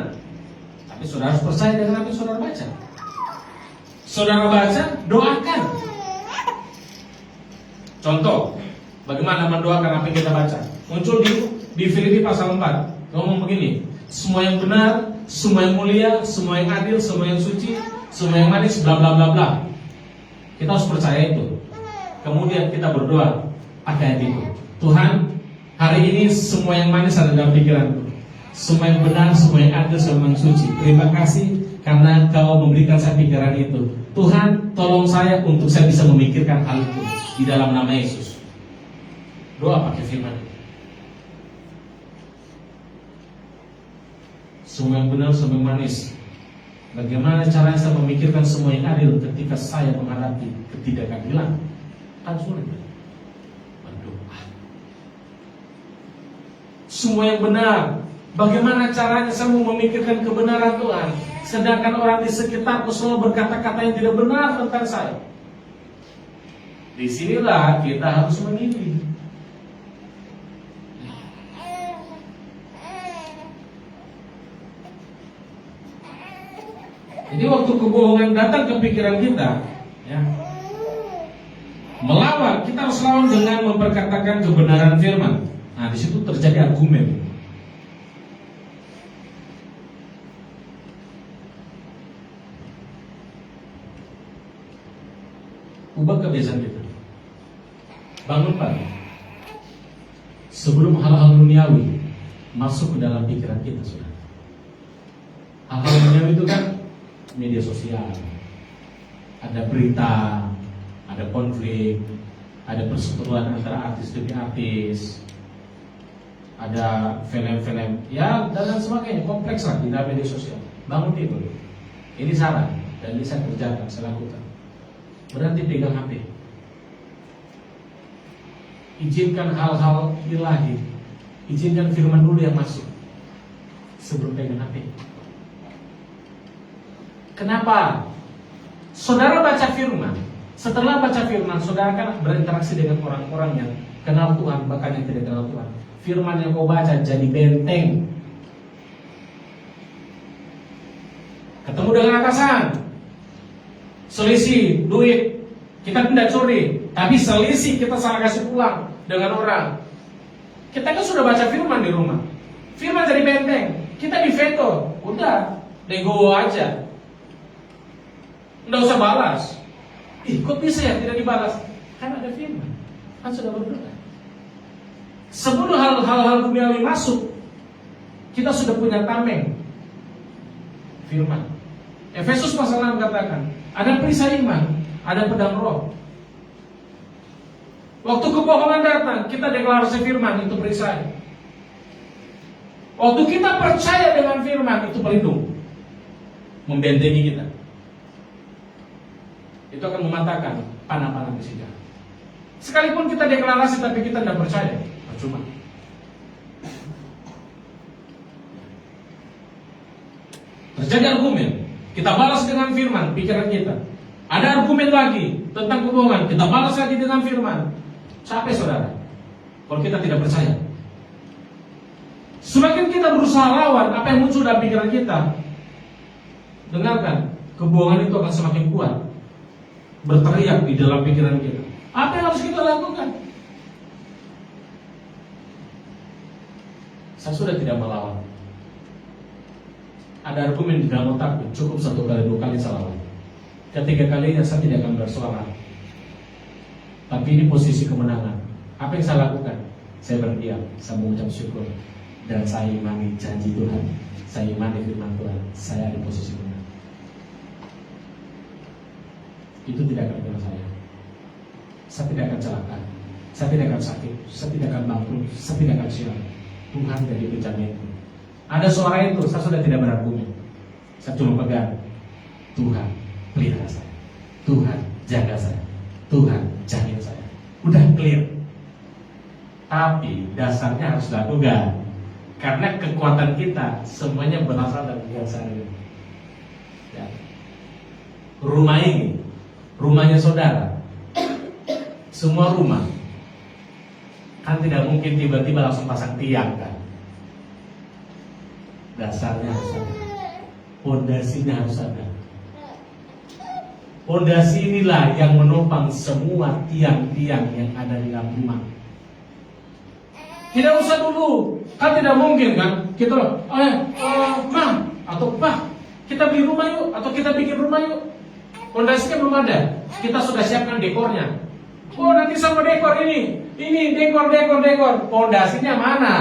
Tapi saudara harus percaya dengan apa yang saudara baca. Saudara baca, doakan. Contoh, bagaimana mendoakan apa yang kita baca. Muncul di Filipi pasal 4. Ngomong begini, semua yang benar, semua yang mulia, semua yang adil, semua yang suci, semua yang manis, bla bla bla bla. Kita harus percaya itu. Kemudian kita berdoa pakai ayat itu. Tuhan, hari ini semua yang manis ada dalam pikiranku, semua yang benar, semua yang adil, semua yang suci. Terima kasih karena Kau memberikan saya pikiran itu. Tuhan, tolong saya untuk saya bisa memikirkan hal itu di dalam nama Yesus. Doa pakai firman. semua yang benar, semua yang manis. Bagaimana caranya saya memikirkan semua yang adil ketika saya menghadapi ketidakadilan? Kan sulit. Berdoa. Semua yang benar. Bagaimana caranya saya mau memikirkan kebenaran Tuhan, sedangkan orang di sekitarku selalu berkata-kata yang tidak benar tentang saya? Disinilah kita harus memilih. Jadi waktu kebohongan datang ke pikiran kita, ya, melawan, kita harus lawan dengan memperkatakan kebenaran firman. Nah, di situ terjadi argumen. Ubah kebiasaan kita. Bangun pagi. Sebelum hal-hal duniawi masuk ke dalam pikiran kita, saudara. Hal-hal duniawi itu kan media sosial, ada berita, ada konflik, ada perseteruan antara artis demi artis, ada film-film, ya dan sebagainya, kompleks lah di dalam media sosial. Bangun tidur. Ini saran dan ini saya kerjakan, saya lakukan. Berhenti pegang HP. Izinkan hal-hal ilahi, izinkan firman dulu yang masuk sebelum pegang HP. Kenapa? Saudara baca firman. Setelah baca firman, saudara kan berinteraksi dengan orang-orang yang kenal Tuhan, bahkan yang tidak kenal Tuhan. Firman yang kau baca jadi benteng. Ketemu dengan atasan, selisih duit, kita tidak curi, tapi selisih kita salah kasih pulang dengan orang. Kita kan sudah baca firman di rumah. Firman jadi benteng, kita di veto, udah legowo aja. Nggak usah balas. Kok bisa ya tidak dibalas? Kan ada firman, kan sudah berdoa. Sebelum hal-hal duniawi masuk, kita sudah punya tameng firman. Efesus pasal 6 katakan, ada perisai iman, ada pedang roh. Waktu kebohongan datang, kita deklarasi firman, itu perisai. Waktu kita percaya dengan firman, itu pelindung, membentengi kita. Itu akan mematahkan panah-panah besi jahat. Sekalipun kita deklarasi tapi kita tidak percaya, percuma. Terjadi argumen, kita balas dengan firman pikiran kita. Ada argumen lagi tentang kebohongan, kita balas lagi dengan firman. Capek saudara kalau kita tidak percaya. Semakin kita berusaha lawan apa yang muncul dalam pikiran kita, dengarkan, kebohongan itu akan semakin kuat berteriak di dalam pikiran kita. Apa yang harus kita lakukan? Saya sudah tidak melawan. Ada argumen di dalam otakku, cukup 1 kali 2 kali saya lawan. Ketiga kalinya saya tidak akan bersuara. Tapi ini posisi kemenangan. Apa yang saya lakukan? Saya berdiam, saya mengucap syukur, dan saya imani janji Tuhan, saya imani firman Tuhan, saya di posisi menang. Itu tidak akan kena saya. Saya tidak akan celaka, saya tidak akan sakit, saya tidak akan bangkrut, saya tidak akan sial. Tuhan dari penjaminanku. Ada suara itu, saya sudah tidak berargumen. Saya cuma pegang, Tuhan pelihara saya, Tuhan jaga saya, Tuhan jamin saya. Udah clear. Tapi dasarnya harus lakukan, karena kekuatan kita semuanya berasal dari kuasa ini. Ya. Rumah ini, rumahnya saudara, semua rumah kan tidak mungkin tiba-tiba langsung pasang tiang kan. Dasarnya harus ada, pondasinya harus ada. Pondasi inilah yang menopang semua tiang-tiang yang ada di dalam rumah. Tidak usah dulu, kan tidak mungkin kan kita, Ma atau Pak, kita beli rumah yuk, atau kita bikin rumah yuk. Pondasinya belum ada, kita sudah siapkan dekornya. Oh nanti sama dekor ini dekor. Pondasinya mana?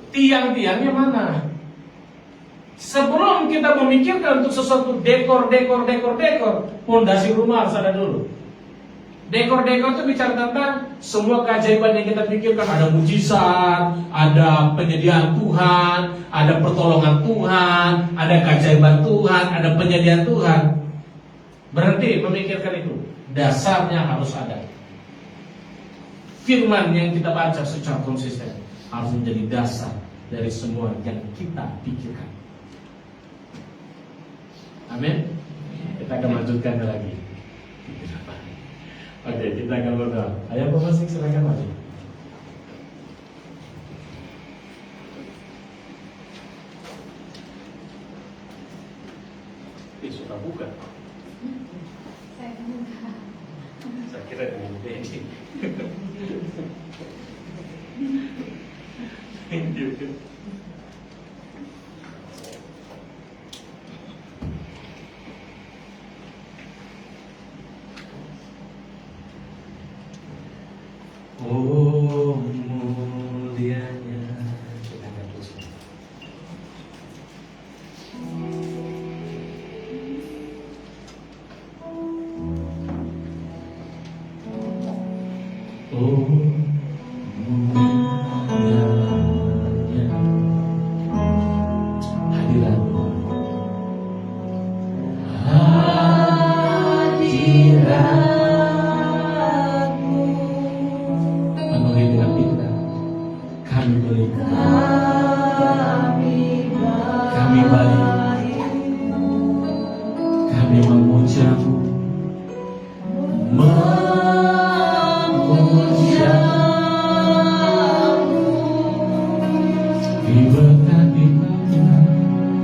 Tiang-tiangnya mana? Sebelum kita memikirkan untuk sesuatu dekor, pondasi rumah harus ada dulu. Dekor-dekor itu bicara tentang semua keajaiban yang kita pikirkan. Ada mujizat, ada penyediaan Tuhan, ada pertolongan Tuhan, ada keajaiban Tuhan, ada penyediaan Tuhan. Berhenti memikirkan itu. Dasarnya harus ada. Firman yang kita baca secara konsisten harus menjadi dasar dari semua yang kita pikirkan. Amin. Kita akan lanjutkan lagi. Oke, kita akan berdoa. Ayo Bapak Sing, silakan maju. Suka buka. Saya kira dengan Dedi. Thank you. Oh, mulianya. Kita akan teruskan. Oh, mulianya hadirat hadiratmu penuhi dengan kita. Kami balik, kami balik, kami memujamu, diberkati Tuhan,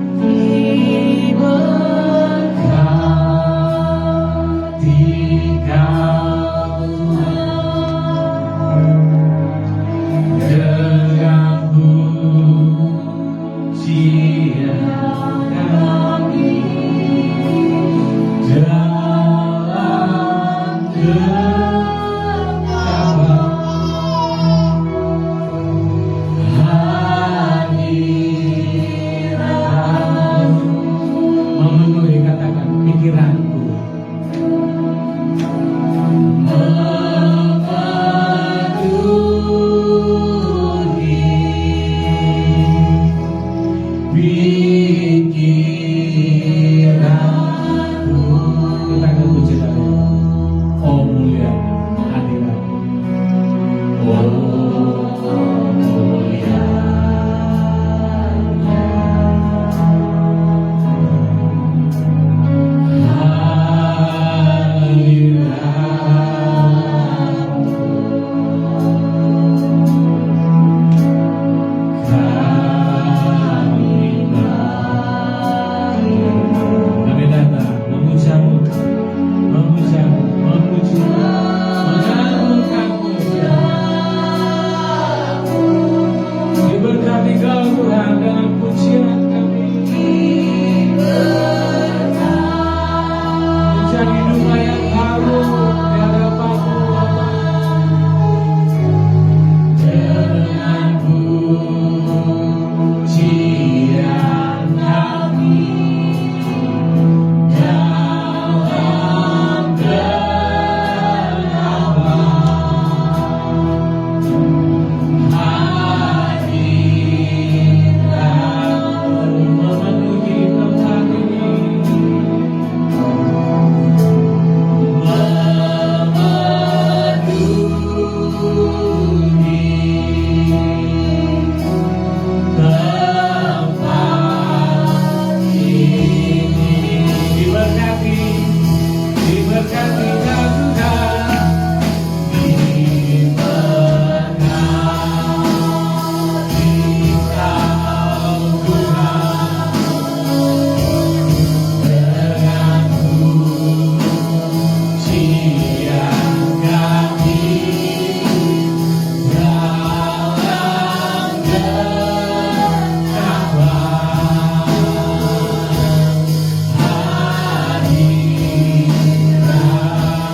diberkati Kau dengan pujian kami dalam hadiratmu memenuhi, katakan, pikiranku, pikiranku. Kita akan puji Tuhan. Oh mulia hadiratmu. Oh mulia kami datang memujamu, memujamu, memuji, mengagungkanmu. Diberkati Kau Tuhan dalam pujian kami. Menjadi hidup yang harum di hadapan-Mu Bapa. Dengan pujian kami dalam genapan hadirat-Mu memenuhi tempat ini, diberkati, diberkati Kau Tuhan, diberkati Kau Tuhan, dengan pujian kami dalam genapan hadirat-Mu.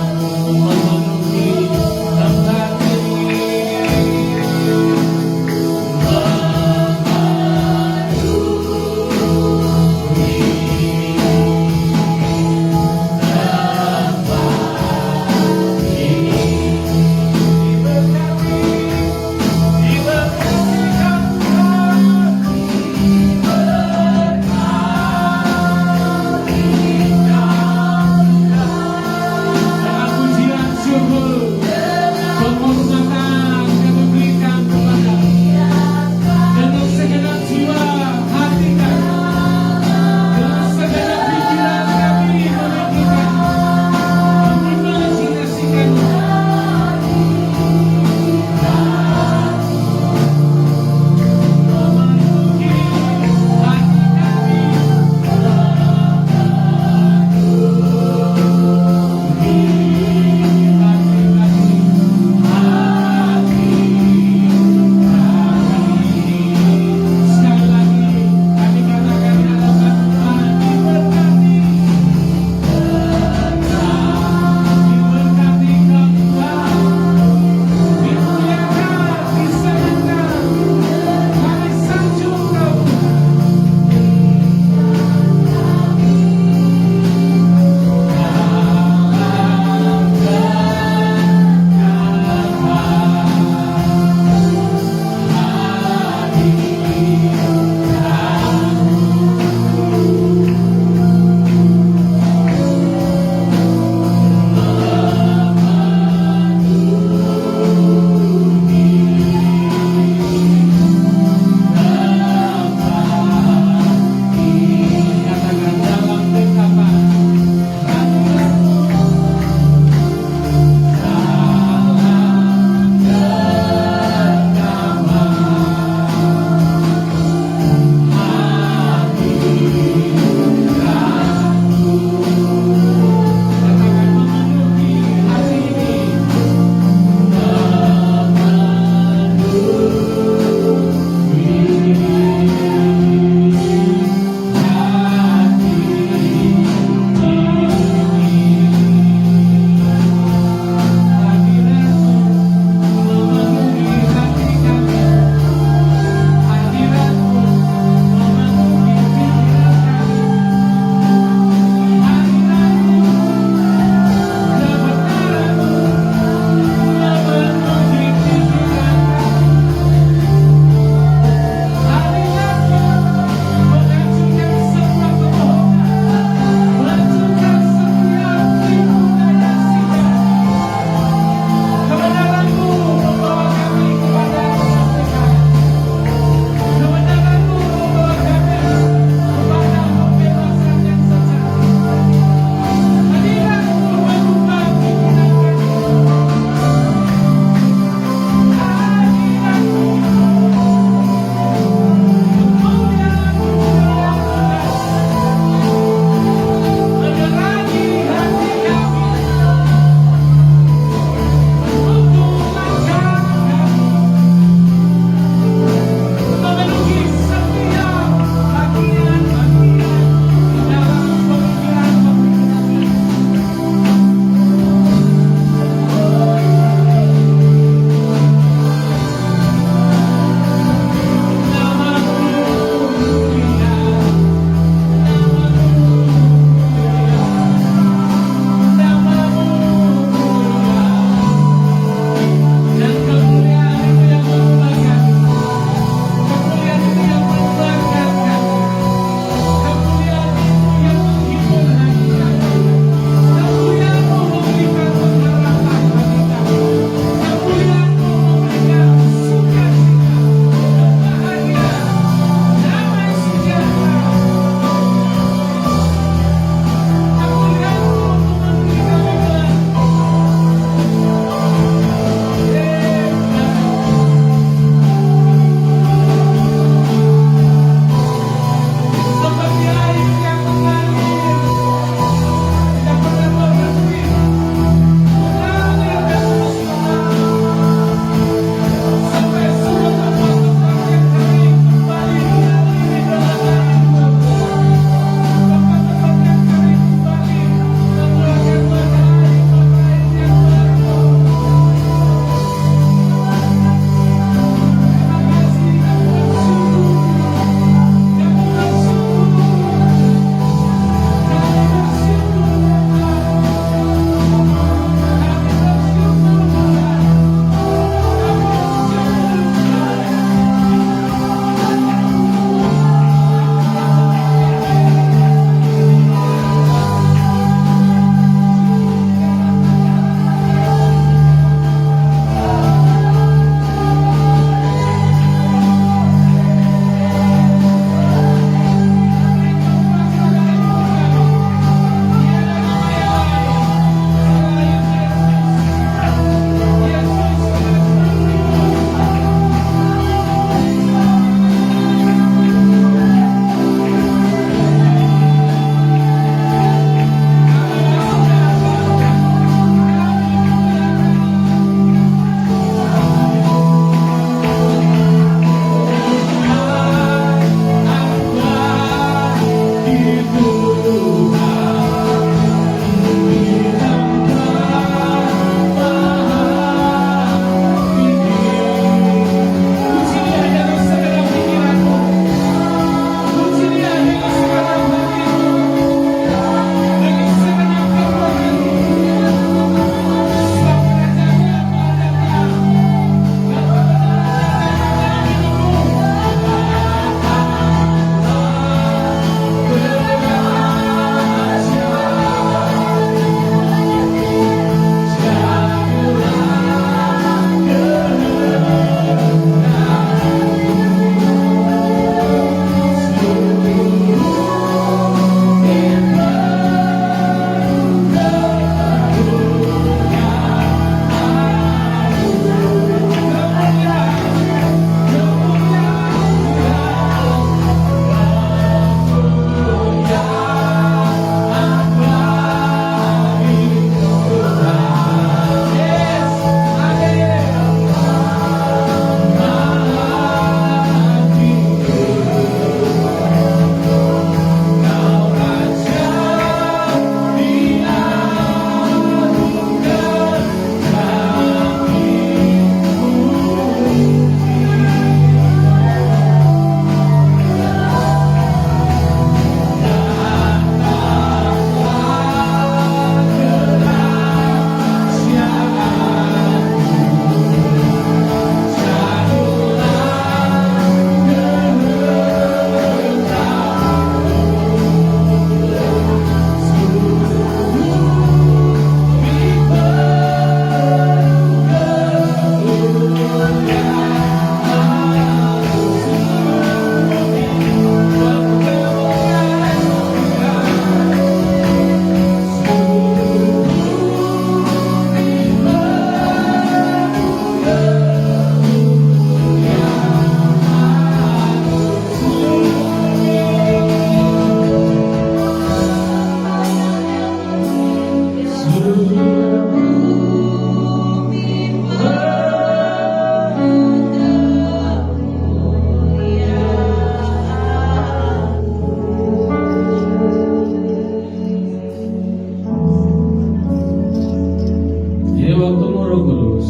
Kau temu Roh Kudus,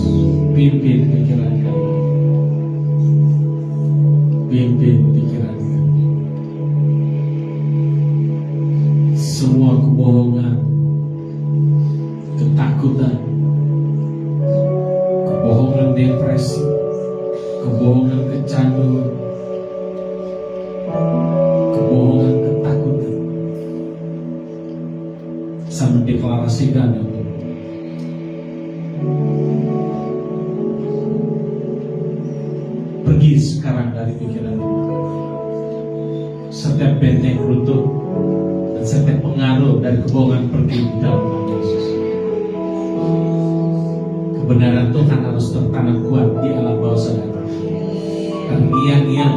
pimpin pikiran kami. Pimpin pikiran kami. Semua kebohongan, ketakutan, kebohongan depresi, kebohongan kecanduan, kebohongan ketakutan, saya mendeklarasikan ya Allah, pergi sekarang dari pikiran ini. Setiap benteng runtuh dan setiap pengaruh dari kebohongan pergi di dalam nama Yesus. Kebenaran Tuhan harus tertanam kuat di alam bawah sadar. Terngiang-ngiang,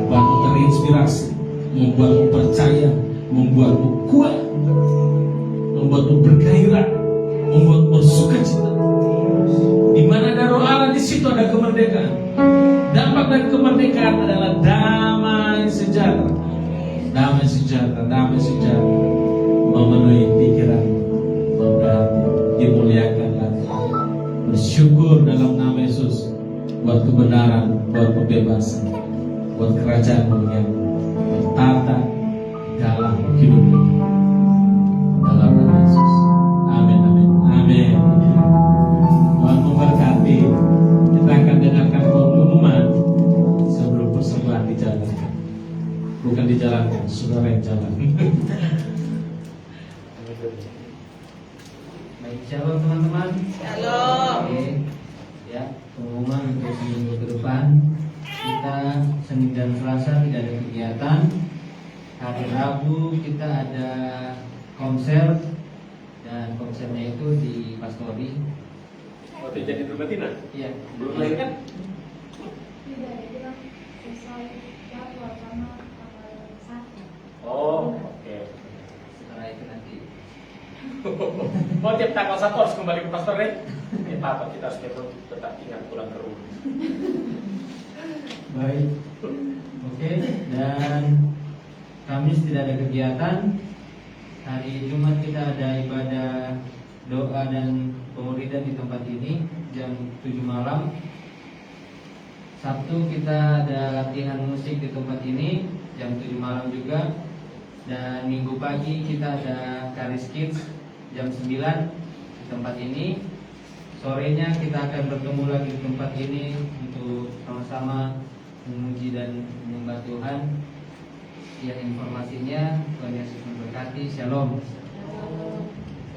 membuatmu terinspirasi, membuatmu percaya, membuatmu kuat, membuatmu bergairah, membuatmu bersukacita. Di mana ada Roh Allah, di situ ada kemerdekaan. Dampak dari kemerdekaan adalah damai sejahtera. Damai sejahtera, damai sejahtera memenuhi pikiran, memenuhi hati. Dimuliakanlah Tuhan. Bersyukur dalam nama Yesus buat kebenaran, buat kebebasan, buat kerajaan yang bertata dalam hidup dalam nama Yesus. Amin, amin, amin. Tuhan memberkati. Kita akan dengarkan pengumuman sebelum persembahan dijalankan. Bukan dijalankan, saudara yang jalan. Baik, shalom teman-teman. Shalom. Oke, ya, pengumuman untuk seminggu ke depan. Kita Senin dan Selasa tidak ada kegiatan. Hari Rabu kita ada konser, dan konsernya itu di Pastori. Waktu jadi Betina? Iya, Belum lahir kan? Tidak, dia bilang sesuai jadwal karena tanggal 1. Oh, oke. setelah itu nanti. Oh, tiap tanggal 1 harus kembali ke pastor deh. Apa kita harus tetap ingat pulang ke rumah. Baik, oke, dan Kamis tidak ada kegiatan. Hari Jumat kita ada ibadah doa dan pemuridan di tempat ini jam 7 malam. Sabtu kita ada latihan musik di tempat ini jam 7 malam juga. Dan Minggu pagi kita ada Karis Kids jam 9 di tempat ini. Sorenya kita akan bertemu lagi di tempat ini untuk sama-sama memuji dan menyembah Tuhan. Ya, informasinya Tuhan Yesus memberkati. Shalom.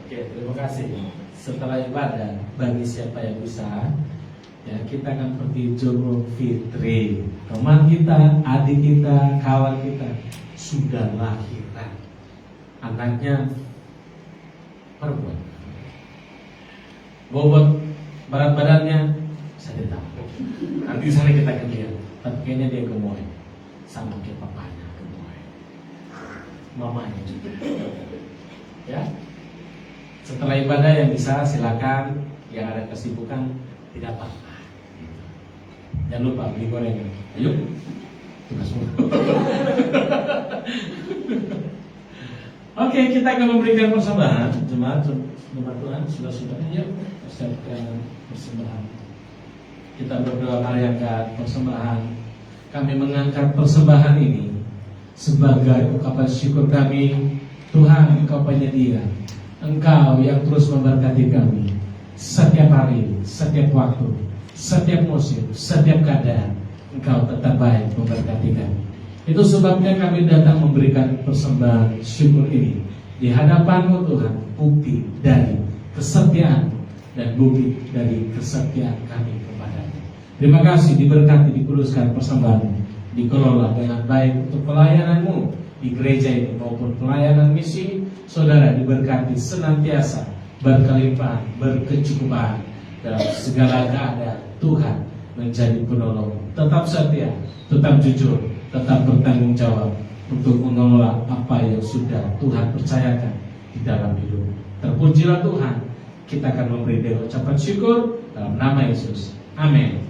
Oke, terima kasih. Setelah ibadah, bagi siapa yang bisa, ya kita akan pergi Jumroh Fitri. Teman kita, adik kita, kawan kita sudah lahiran. Anaknya perempuan. Bobot berat badannya saya tidak tahu. Nanti sana kita akan lihat. Tapi kayaknya dia gemoy, sama kayak papanya gemoy, mamanya juga. Ya. Setelah ibadah yang bisa silakan, yang ada kesibukan tidak apa-apa. Jangan lupa beli gorengan. Ayo, tugas semua. Oke, kita akan memberikan persembahan. Jemaat Tuhan, sudah-sudah, yuk persiapkan persembahan. Kita berdoa, mari angkat persembahan. Kami mengangkat persembahan ini sebagai ungkapan syukur kami. Tuhan, Engkau penyedia, Engkau yang terus memberkati kami setiap hari, setiap waktu, setiap musim, setiap keadaan. Engkau tetap baik memberkati kami. Itu sebabnya kami datang memberikan persembahan syukur ini di hadapan-Mu Tuhan, bukti dari kesetiaan dan bukti dari kesetiaan kami kepada-Mu. Terima kasih, diberkati, dikuduskan persembahan, dikelola dengan baik untuk pelayanan-Mu di gereja ini maupun pelayanan misi. Saudara diberkati senantiasa, berkelimpahan, berkecukupan dalam segala keadaan. Tuhan menjadi penolong, tetap setia, tetap jujur, tetap bertanggung jawab untuk mengelola apa yang sudah Tuhan percayakan di dalam hidup. Terpujilah Tuhan. Kita akan memberi dia ucapan syukur dalam nama Yesus. Amin.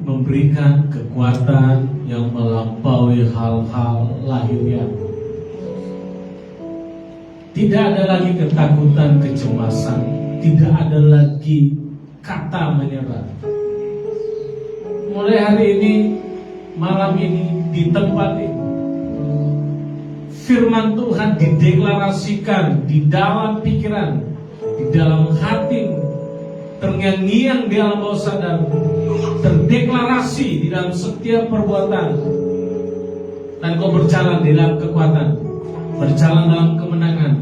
memberikan kekuatan yang melampaui hal-hal lahiriah. Tidak ada lagi ketakutan, kecemasan, tidak ada lagi kata menyerah. Mulai hari ini, malam ini, di tempat ini, firman Tuhan dideklarasikan di dalam pikiran, di dalam hati, terngiang-ngiang di alam bawah sadar, terdeklarasi di dalam setiap perbuatan, dan kau berjalan di dalam kekuatan, berjalan dalam kemenangan,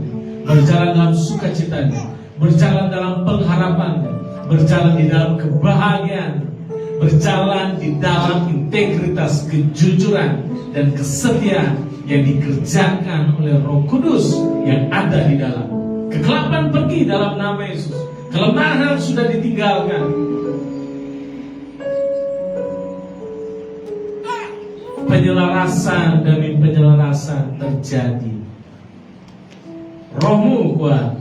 berjalan dalam sukacitanya, berjalan dalam pengharapannya, berjalan di dalam kebahagiaan, berjalan di dalam integritas, kejujuran, dan kesetiaan yang dikerjakan oleh Roh Kudus yang ada di dalam. Kegelapan pergi dalam nama Yesus. Kelemahan sudah ditinggalkan. Penyelarasan demi penyelarasan terjadi. Rohmu kuat,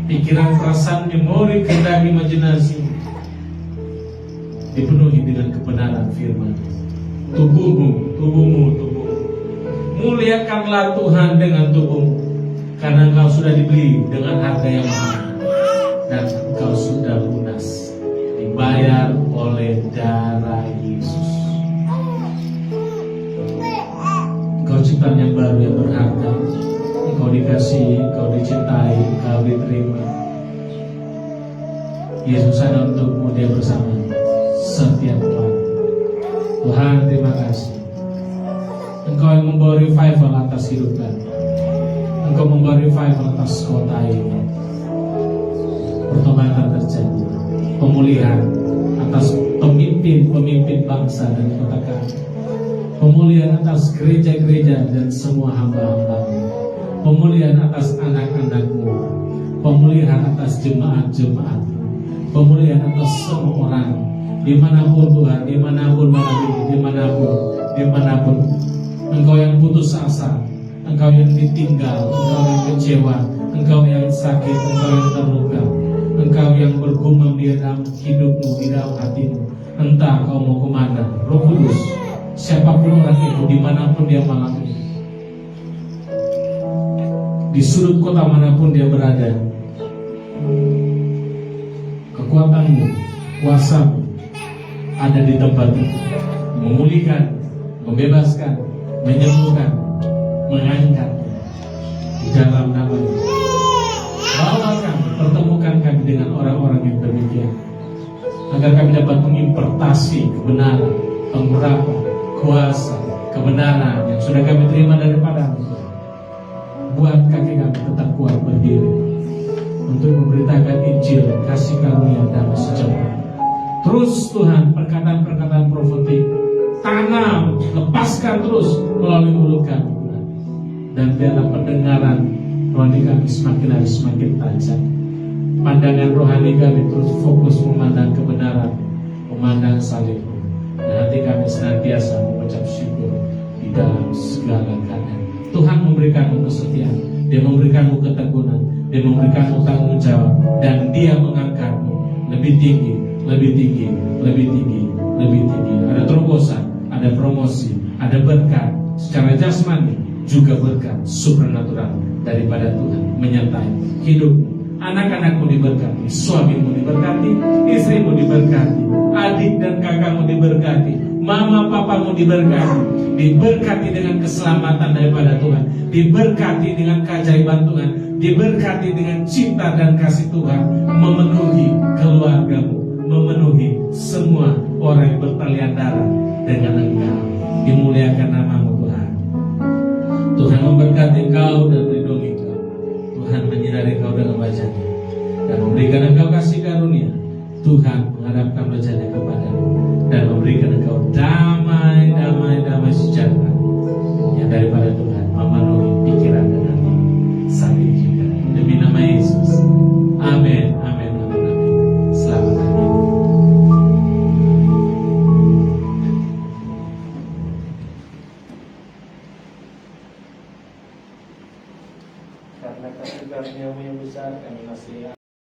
pikiran, perasaan, memori, kehendak, imajinasi dipenuhi dengan kebenaran firman. Tubuhmu. Muliakanlah Tuhan dengan tubuhmu, karena engkau sudah dibeli dengan harga yang mahal, dan engkau sudah lunas, dibayar oleh darah Yesus. Engkau ciptaan yang baru yang berharga. Engkau dikasihi, engkau dicintai, engkau diterima. Yesus ada untukmu, dia bersama setiap waktu. Tuhan, terima kasih. Engkau yang membawa revival atas hidup kami. Engkau membawa revival atas kota ini. Pertobatan terjadi, pemulihan atas pemimpin bangsa dan kota kami, pemulihan atas gereja-gereja dan semua hamba-hamba-Mu, pemulihan atas anak-anak-Mu, pemulihan atas jemaat-jemaat, pemulihan atas semua orang, dimanapun Tuhan, dimanapun malam ini, dimanapun Engkau yang putus asa, Engkau yang ditinggal, Engkau yang kecewa, Engkau yang sakit, Engkau yang terluka, Engkau yang bergumam di dalam hidupmu, di dalam hatimu. Entah kau mau kemana, Roh Kudus, siapapun orang itu, dimanapun dia malam ini, di sudut kota manapun dia berada, kekuatanmu, kuasamu ada di tempat itu, memulihkan, membebaskan, menyembuhkan, mengangkat di dalam nama Yesus. Bawa kami, pertemukan kami dengan orang-orang yang demikian, agar kami dapat mengimpartasi kebenaran, pengurapan, kuasa, kebenaran yang sudah kami terima daripada-Mu. Buat kaki kami tetap kuat berdiri untuk memberitakan Injil, kasih karunia, damai sejahtera. Terus Tuhan, perkataan-perkataan profetik tanam, lepaskan terus melalui mulut kami, Tuhan. Dan biarlah pendengaran rohani kami semakin hari semakin tajam. Pandangan rohani kami terus fokus memandang kebenaran, memandang salib-Mu. Dan hati kami senantiasa mengucap syukur di dalam segala keadaan. Tuhan memberikanmu kesetiaan, Dia memberikanmu ketekunan, Dia memberikanmu tanggung jawab, dan Dia mengangkatmu lebih tinggi, lebih tinggi, lebih tinggi, lebih tinggi. Ada terobosan, ada promosi, ada berkat secara jasmani, juga berkat supranatural daripada Tuhan menyertai hidupmu. Anak-anakmu diberkati, suamimu diberkati, istrimu diberkati, adik dan kakakmu diberkati, mama papamu diberkati, diberkati dengan keselamatan daripada Tuhan, diberkati dengan keajaiban Tuhan, diberkati dengan cinta dan kasih Tuhan memenuhi keluargamu, memenuhi semua orang yang bertalian darah dengan Engkau. Dimuliakan nama-Mu Tuhan. Tuhan memberkati Engkau dan melindungi Engkau. Tuhan menyinari Engkau dengan wajah-Nya dan memberikan Engkau kasih karunia. Tuhan menghadapkan wajah-Nya kepadamu dan memberikan Engkau damai